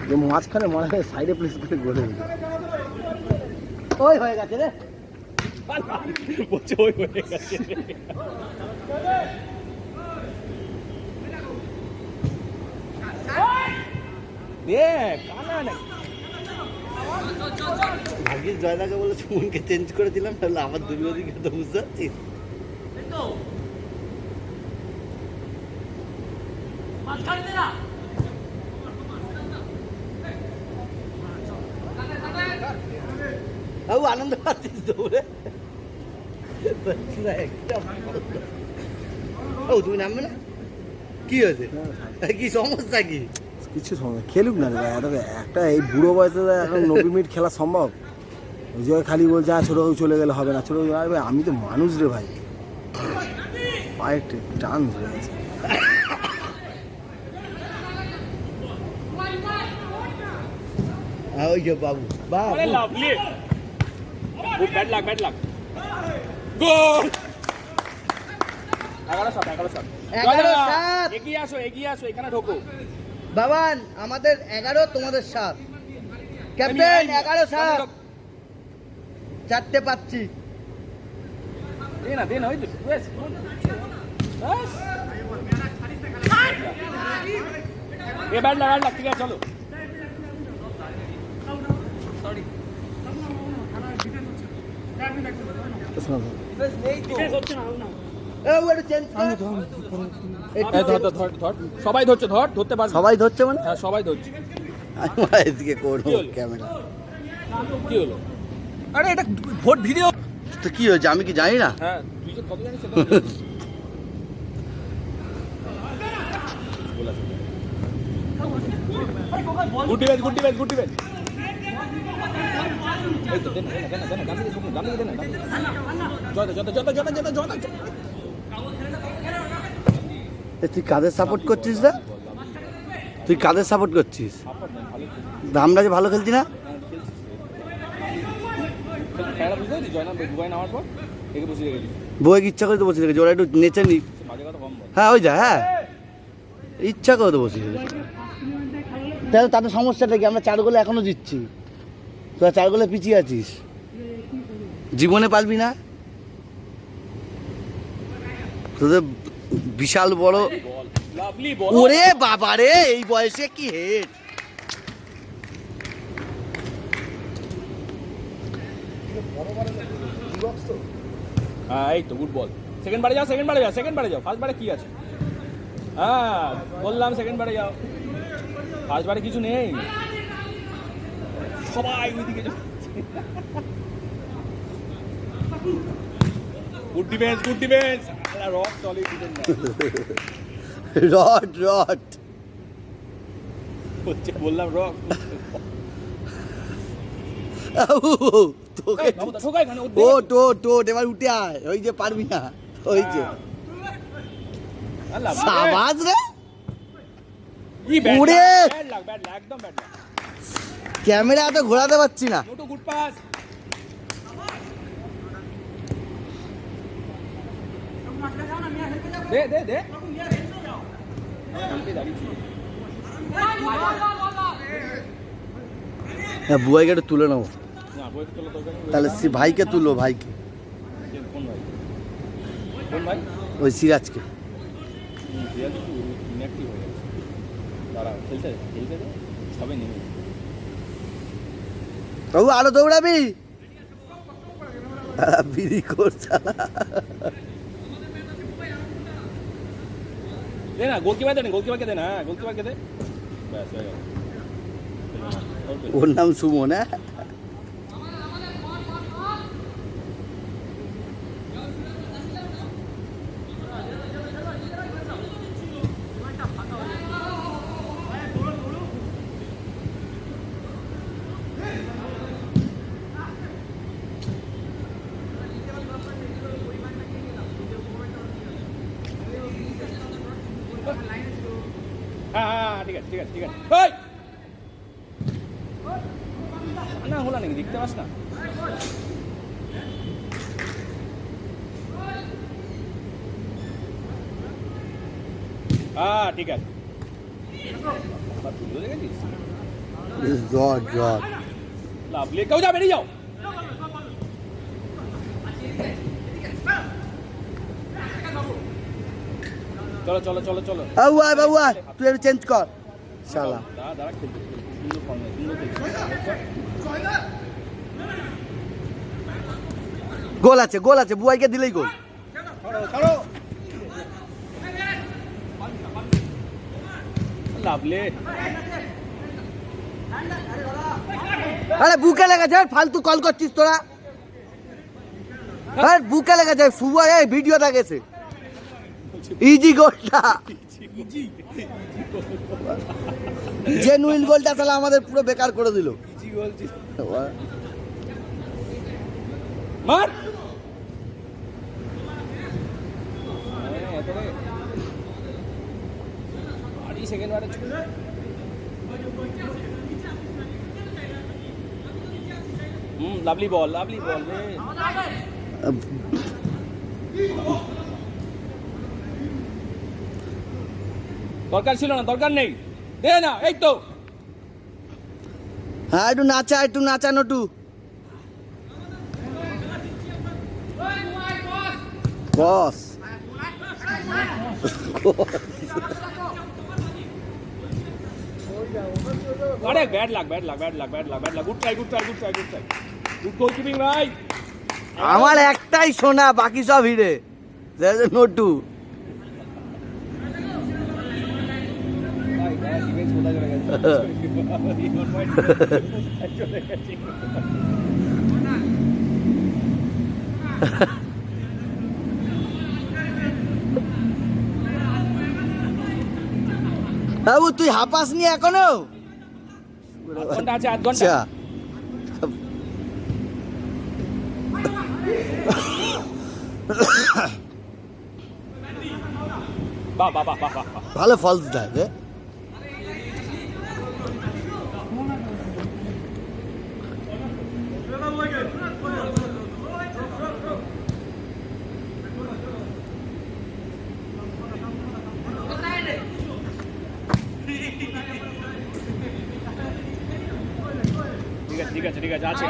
যে মাঝখানে মনে হয় সাইডে প্লেস করে গোলে ওই হয়ে গেছে রে বলছে ওই হয়ে গেছে। দেখ কানা না, ভাগ্যিস জয়দাকে বলে সুমনকে চেঞ্জ করে দিলাম তাহলে আমার দুর্গদিকে তো বুঝতে পারছিস বাবু আনন্দ পাচ্ছিস দৌড়ে ও তুমি নামবে না কি হয়েছে কি সমস্যা কি কিছু সময় খেলুক না রে ভাই একটা এই বুড়ো বয়সে এখন 90 মিনিট খেলা সম্ভব ওই যে খালি বলছে ছোটো চলে গেলে হবে না ছোটো ভাই আমি তো মানুষ রে ভাই পায়ে টান ধরে গেছে ওই যে বাবু আরে লাভলি, খুব ব্যাড লাগ, ব্যাড লাগ। গোল 11-7 11-7 11-7 এগিয়ে আসো, এগিয়ে আসো, এখানে ঢোকো। বাবান আমাদের 11 তোমাদের 7 ক্যাপ্টেন 11-7 চারটে পাচ্ছি দে না, দে না, ওই তো বেশ। এ ব্যাড লাগ, ব্যাড লাগ, ঠিক আছে চলো। ও একটু চেঞ্জ কর এই ধর ধর ধর ধর, সবাই ধরছে, ধর, ধরতে পারবি। সবাই ধরছে মানে হ্যাঁ সবাই ধরছে। আমরা এদিকে করবো কি হলো? ক্যামেরা কি হলো? আরে এটা ভোট ভিডিও। তো কি হয়েছে আমি কি জানি না হ্যাঁ তুই যে কত জানিস সেটা বল। গুটি ব্যাচ, গুটি ব্যাচ, গুটি ব্যাচ। এই তো দেন, দেন, দেন, দেন, গান দিয়ে শুনুন, গান দিয়ে দেন, গান দিয়ে। জয় দা, জয় দা, জয় দা, জয় দা, জয় দা, জয় দা। তুই কাদের সাপোর্ট করছিস রে তুই কাদের সাপোর্ট করছিস সাপোর্ট নেই, ভালো খেলছে। আমরা যে ভালো খেলছি না হ্যাঁ, খেলছিস তো। খেলাটা বুঝতে পারছি জয়নাল দুবাই নামার পর একে বসে রেখে দিচ্ছি বউকে ইচ্ছা করে তো বসে রেখেছি, ওরা একটু নেচে নি। বাজে কথা কম বল। হ্যাঁ ওই যা, হ্যাঁ ইচ্ছা করে তো বসে রেখেছি। তাহলে তাদের সমস্যাটা কি? আমরা 4 গোলে এখনো জিতছি, তোরা 4 গোলে পিছিয়ে আছিস, জীবনে পারবি না। তোদের বিশাল বড়। বল লাভলি বল। ওরে বাবা রে, এই বয়সে কি হেড! হ্যাঁ এই তো গুড বল। সেকেন্ড বারে যাও, সেকেন্ড বারে যাও। ফার্স্ট বারে কি আছে? হ্যাঁ বললাম সেকেন্ড বারে যাও, ফার্স্ট বারে কিছু নেই, সবাই ওইদিকে যাও। Good defence rock solid defence rod হচ্ছে, বললাম রক। তোকে টোট এবার উঠে আয়, ওই যে পারবি না, ওই যে সাবাস রে। ওরে একদম ব্যাড লাগ। ক্যামেরা তো ঘোরাতে পারছি না। No to good pass. দে হ্যাঁ বুয়াইকে একটু তুলে নেবো, না বই তোলা দরকার নেই। তাহলে ভাইকে তুলো, ভাইকে, কোন ভাই? ওই সিরাজকে। রিয়াজ একটু ইনঅ্যাক্টিভ হয়ে গেছে। দাঁড়া, খেলতে দে, সবাই নেমে। বাবু আরো দৌড়াবি, বিড়ি করছে দে না, গোলকিপারকে দে না, গোলকিপারকে দে, ব্যাস হয়ে গেল। ওর নাম সুমন। হ্যাঁ হ্যাঁ ঠিক আছে। না হলো নাকি দেখতে পাস না? হ্যাঁ ঠিক আছে। রড লাভলি, কেউ যা, বেরিয়ে যাও। চলো। বাবু আয়, তুই একটু চেঞ্জ কর শালা। দাঁড়া খেলতে সুন্দর ফর্মে, সুন্দর খেলতে। গোল আছে, বুয়াইকে দিলেই গোল। লাভলি, আরে বুকে লেগেছে, ফালতু কল করছিস তোরা। আরে বুকে লেগেছে, ফুটবল ভিডিওটা গেছে। ইজি গোলটা, জেনুইন গোলটা তাহলে আমাদের পুরো বেকার করে দিল। মার। সেকেন্ড বারে লাভলি বল রে। দরকার ছিল না, দরকার নেই, দে না, এই তো। হ্যাঁ একটু নাচা নটু। বস আরে ব্যাড লাগ। Good try. গুড গোলকিপিং ভাই। আমার একটাই শোনা, বাকি সব হিরে। নটু বাবু তুই হাঁপাস নি এখনো? আধ ঘন্টা আছে, আধ ঘন্টা। বাহ, ভালো ফলস দেয় রে। ঠিক আছে আছে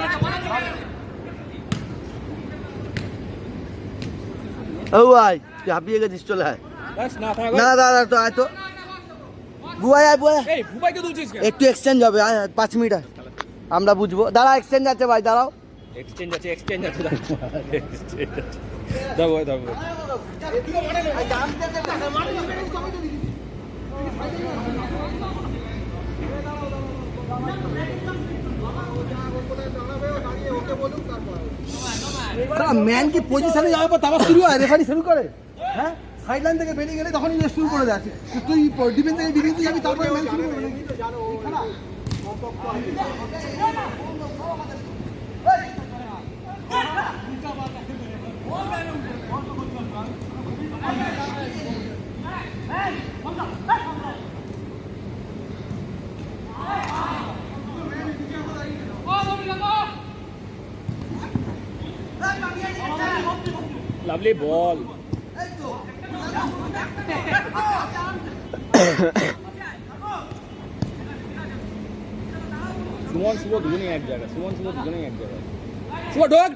ও ভাই তুই হাঁপিয়ে গেছিস, চলে আয়। বাস না থাক না দাদা তো আয় তো, বুয়াই আয় বুয়াই। এই ভুবাইকে তুলছিস কেন? একটু এক্সচেঞ্জ হবে, আয় 5 মিনিট আয়। আমরা বুঝবো, দাঁড়া এক্সচেঞ্জ আছে ভাই, দাঁড়াও। এক্সচেঞ্জ আছে দাও দাও ম্যান কি পজিশনে যাওয়ার পর তারপর শুরু হয়, রেফারি শুরু করে, হ্যাঁ সাইড লাইন থেকে বেরিয়ে গেলে তখনই শুরু করে দেয়। তুই ডিফেন্স থেকে ডিফেন্সে যাবি, তারপরে ম্যান শুরু করবে নাকি? লাভলি বল সুমন শুভ দুজনেই এক জায়গায় শুভ দুজনেই এক জায়গায় শুভ ঢোক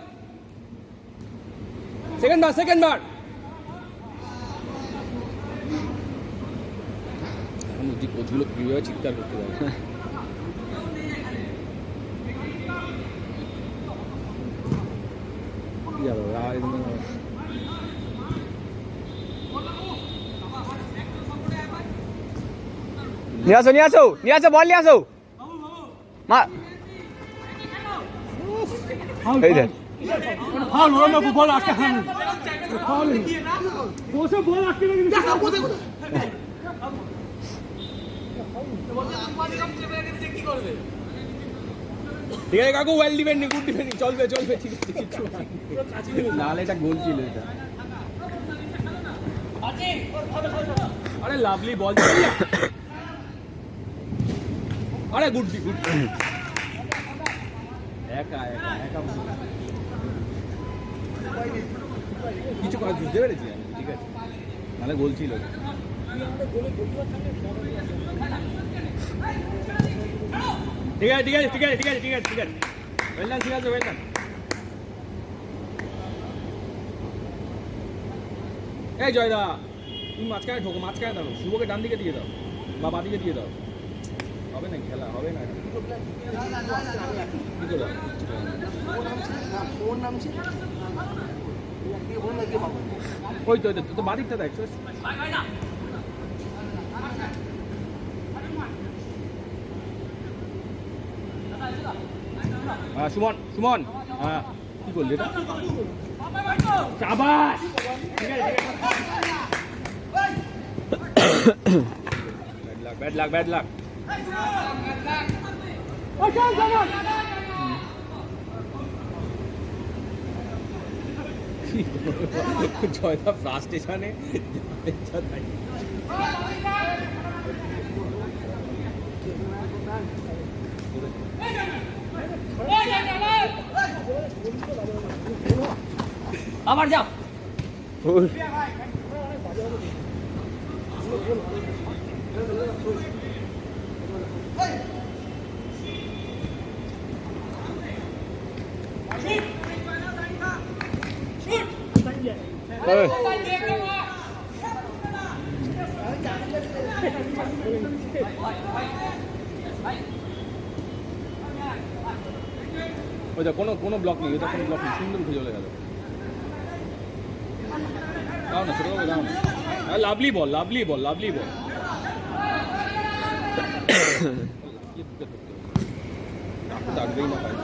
সেকেন্ড বার এখন বুঝি কোচগুলো কিভাবে চিৎকার করতে পারে নিয়ে আসো বল নিয়ে আসো মা এই দেখ ফাউল হলো না, বল আটকে খান ফাউল বসে বল আটকে রেখে ঠিক আছে কাকু, ওয়েল ডিফেন্ডিং, গুড ডিফেন্ডিং, চলবে ঠিক আছে নাহলে এটা গোল ছিল এটা। আরে লাভলি বল, আরে গুড একা কিছু কাজ বুঝতে পেরেছি আমি, ঠিক আছে নাহলে গোল ছিল। ঠিক আছে ওয়েল ডান। এই জয়দা তুমি মাঝখানে ঢোকো, মাঝখানে দাও, শুভকে ডান দিকে দিয়ে দাও বা বাঁ দিকে দিয়ে দাও, হবে না খেলা হবে না। কি করে ওই তো বাঁ দিকটা দেখ সুমন হ্যাঁ কি করলি এটা শাবাশ ব্যাড লাক জয়দা ফ্রাস্ট্রেশনে আবার যাও ওইটা কোনো ব্লক নেই, এটা কোনো ব্লক নেই, সুন্দর উঠে চলে গেল। দাও না ছোটবাবু দাও না, লাভলি বল ডাকবেই না পাই।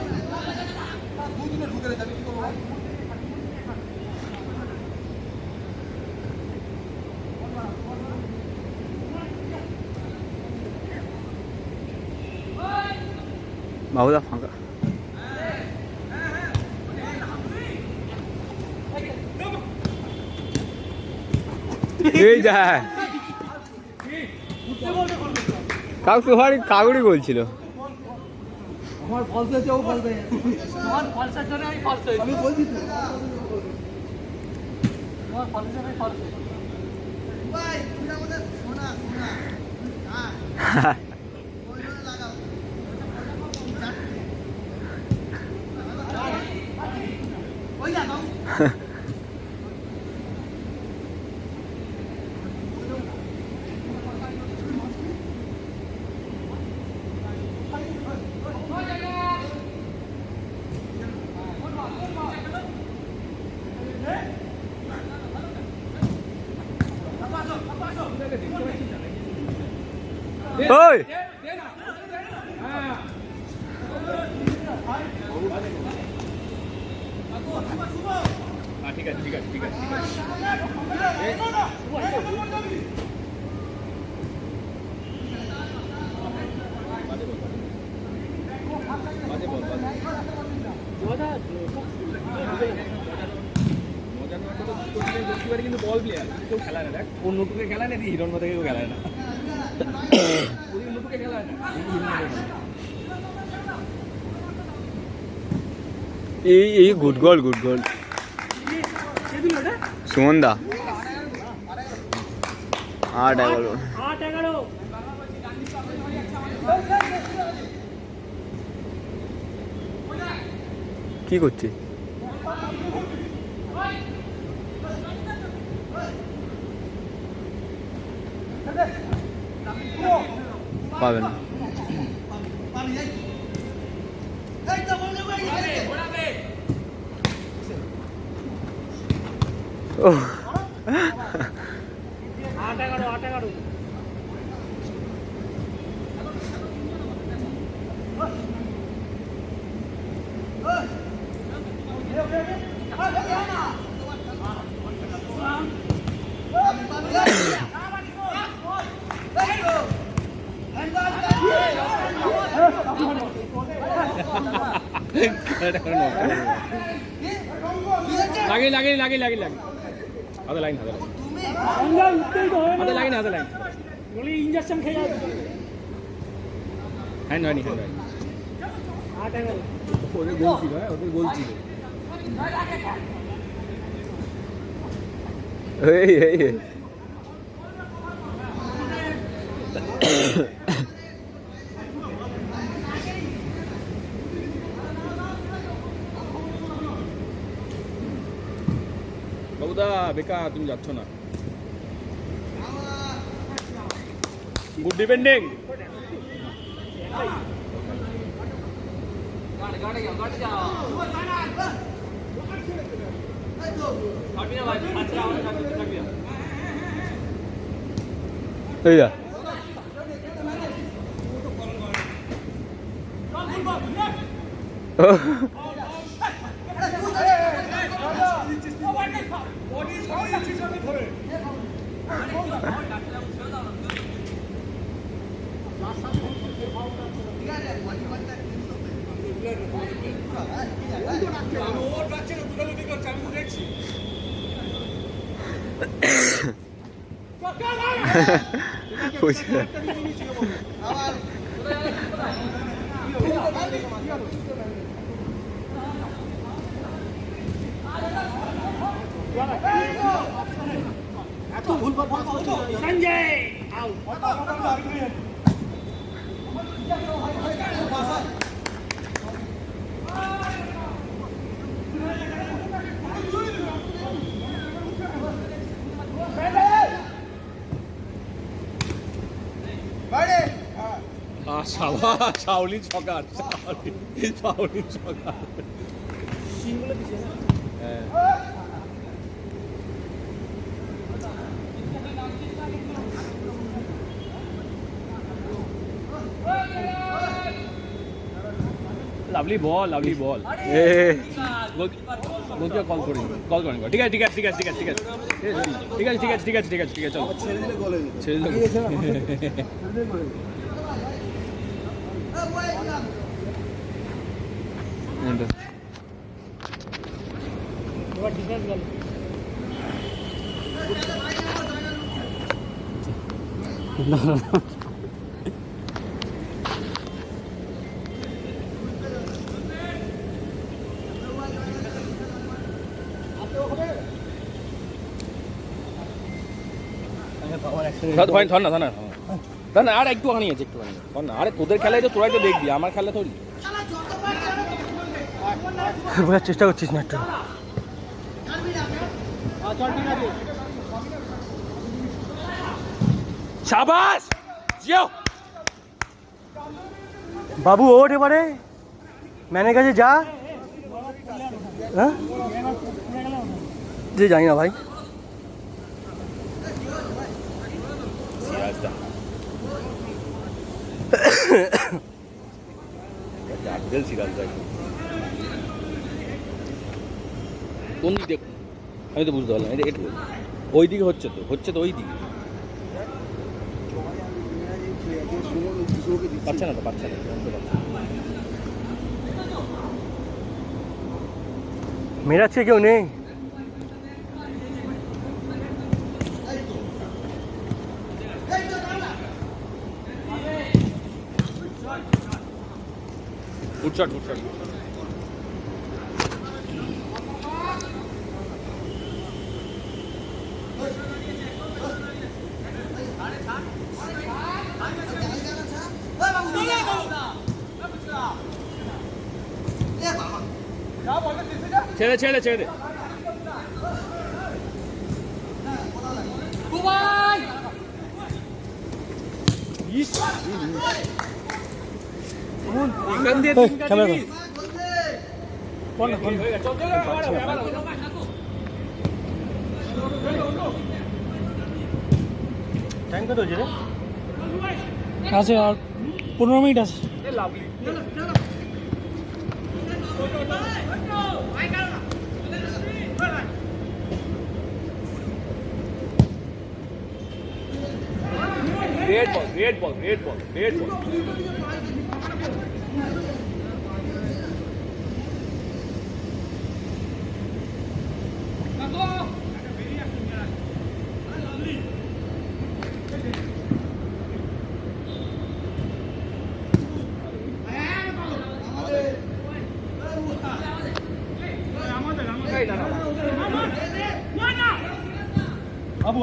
বাবুদা ফাঁকা এই যা কাকুরি বলছিল আমার ফলস আছে, ও ফলস আছে, তোমার ফলসের জন্য আমি ফলস হয়েছি, আমি বলছি তো তোমার ফলসের জন্য আমি ফলস হয়েছি। ভাই তুই আমাদের সোনা হ্যাঁ ওই ঠিক আছে ঠিক আছে ঠিক আছে ঠিক আছে বাজে বল কিন্তু বল প্লেয়ার কেউ খেলা না দেখ কোন নটুকে খেলা না হিরণ থেকে কেউ খেলায় না নটুকে খেলায় না এই গুড গোল সুমন দা 8-11 কি করছে পাবে না ও 8-11 লাগে হাতে লাইন হাতে লাইন ইঞ্জেকশন খেয়ে যাবে হ্যান্ড হয়নি ওদের গোল ছিল এই বাবুদা বেকার তুমি যাচ্ছ না গুড ডিপেন্ডিং এই যা সঞ্জয় আউট শাওলি ছকার লাভলি বল গোলকে কল করেন ঠিক আছে চলো ছেড়ে দিলে এবার ডিফেন্স গেল ধর না আর একটুখানি আছে আরে তোদের খেলায় তো তোরাই তো দেখবি আমার খেলা থরি বোঝার চেষ্টা করছিস না একটু চল ঠিক আছে শাবাশ জিও বাবু ওঠ এবারে ম্যানের কাছে যা হ্যাঁ যে জানি না ভাই সিরাজদা আব্দুল সিরাজদা কোন দিক দিয়ে আমি তো বুঝতে পারলাম এটা ওই দিকে হচ্ছে তো ওই দিকে পারছে না জানতে পারছে মেরাচ্ছে কেউ নেই উঠছট ছেড়ে দে এখান দিয়ে টাইম কত হয়েছে রে আছে আর 15 মিনিট আছে Great ball.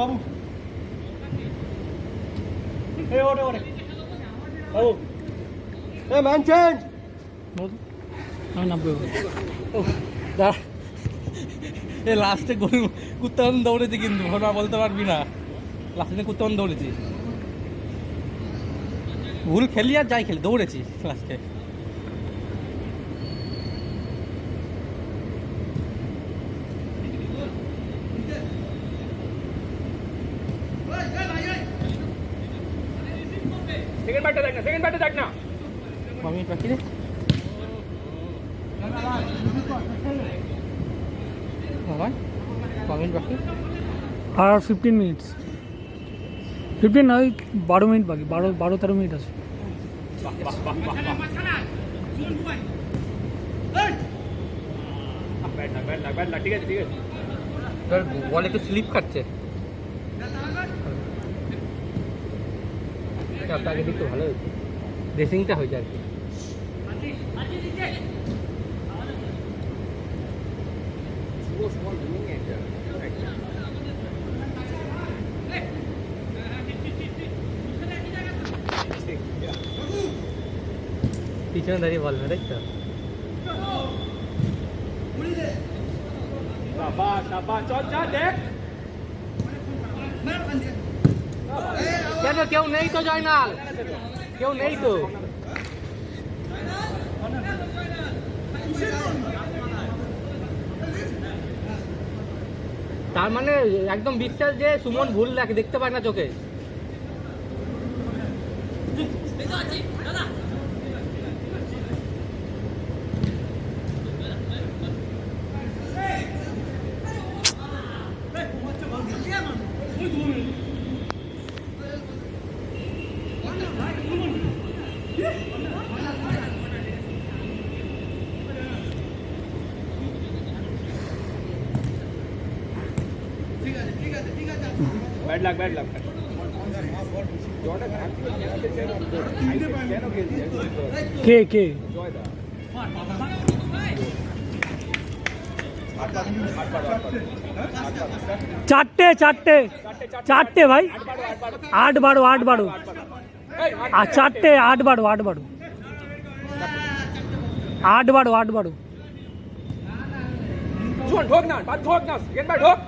বাবু এই ওরে বাবু এ ম্যান চেঞ্জ আমি 90 এ লাস্টে কুত্তান দৌড়েছি কিন্তু ঘটনা বলতে পারবি না লাস্টে কুত্তান দৌড়েছি ভুল খেলি আর যাই খেলি দৌড়েছি লাস্টে সেকেন্ড ব্যাটে দেখ না আমি বাকি রে বাকি আর 15 মিনিটস 15 নয় 12 মিনিট বাকি 12-13 মিনিট আছে ব্যাট লাগ ঠিক আছে তোর বল একটু স্লিপ খাচ্ছে আগে দেখতে ভালো হয়েছে ড্রেসিংটা হয়েছে আর কি পিছনে দাঁড়িয়ে বল না দেখছো শাবাশ চল যা দেখ কেন কেউ নেই তো জয়নাল কেউ নেই তো তার মানে একদম বিশ্বাস যে সুমন ভুল দেখতে পায় না চোখে ব্যাড লাগ কে চারটে ভাই 8-12 আর চারটে 8-12 ঢোক না সেকেন্ড বার ঢোক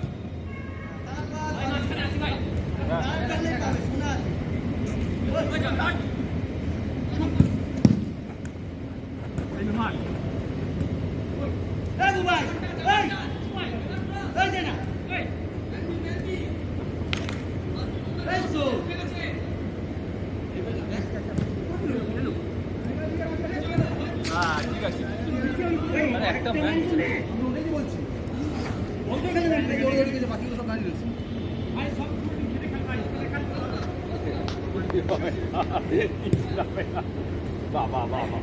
হ্যাঁ ঠিক আছে আরে একটা ম্যাচ বাহ বাহ বাহ বাহ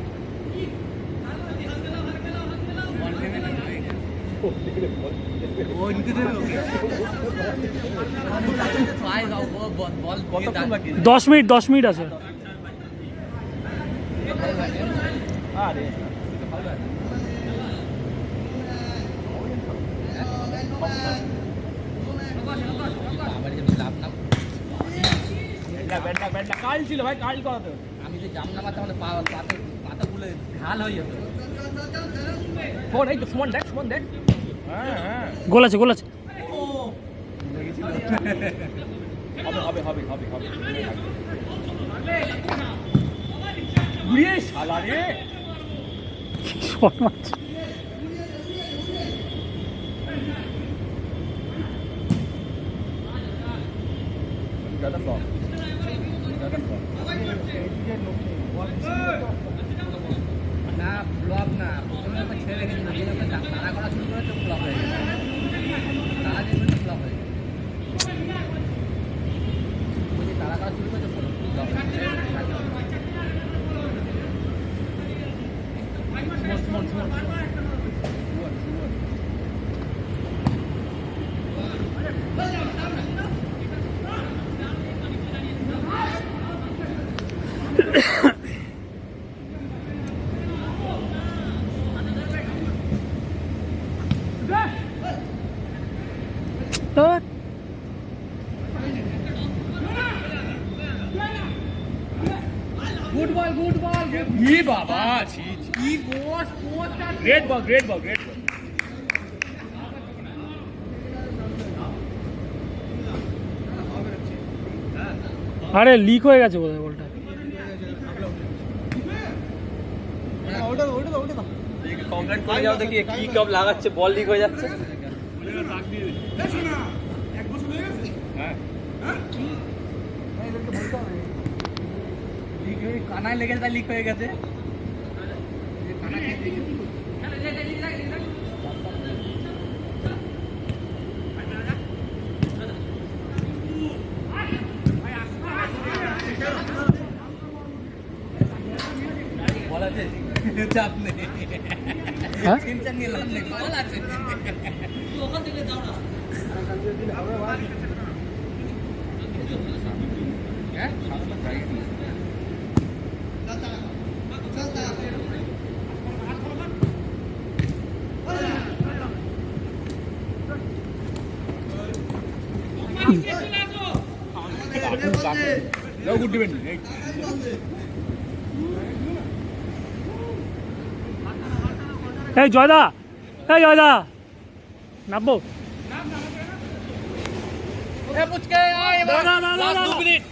কতক্ষণ বাকি 10 মিনিট আছে। আরে ব্যাটটা কাল ছিল ভাই, কাল করাতে হবে। আমি যে জাম নামাতে আমাদের পাতাগুলো ঢাল হয়ে যেত। ফোন এই তো সুমন দেখ হ্যাঁ হ্যাঁ গোল আছে, গোল আছে। হবে উড়িয়ে শালা রে শট মারছে। না ব্লক না, প্রথমে আমরা ছেড়ে রেখেছিল, যে আমরা তাড়া করা শুরু করেছে ব্লক হয়ে গেছে, তাড়া দিয়ে ব্লক হয়ে গেছে, তাড়া করা শুরু করেছে ব্লক হয়ে গেছে। গুড বল ই বাবা ছি ছি গ্রেট বল আরে লিক হয়ে গেছে বোধহয় বলটা। কমপ্লেন করে যাও দেখি কি কাপ লাগাচ্ছে, বল লিক হয়ে যাচ্ছে। কানায় লেগেছে তাই লিক হয়ে গেছে। বল আছে, চাপ নেই, হ্যাঁ টেনশন নিয়ে লাভ নেই, বল আছে। ওখান থেকে দাও না। গুড ডিফেন্ডিং এই জয়দা নামবো। পুচকে আয় এবার, লাস্ট 2 মিনিট।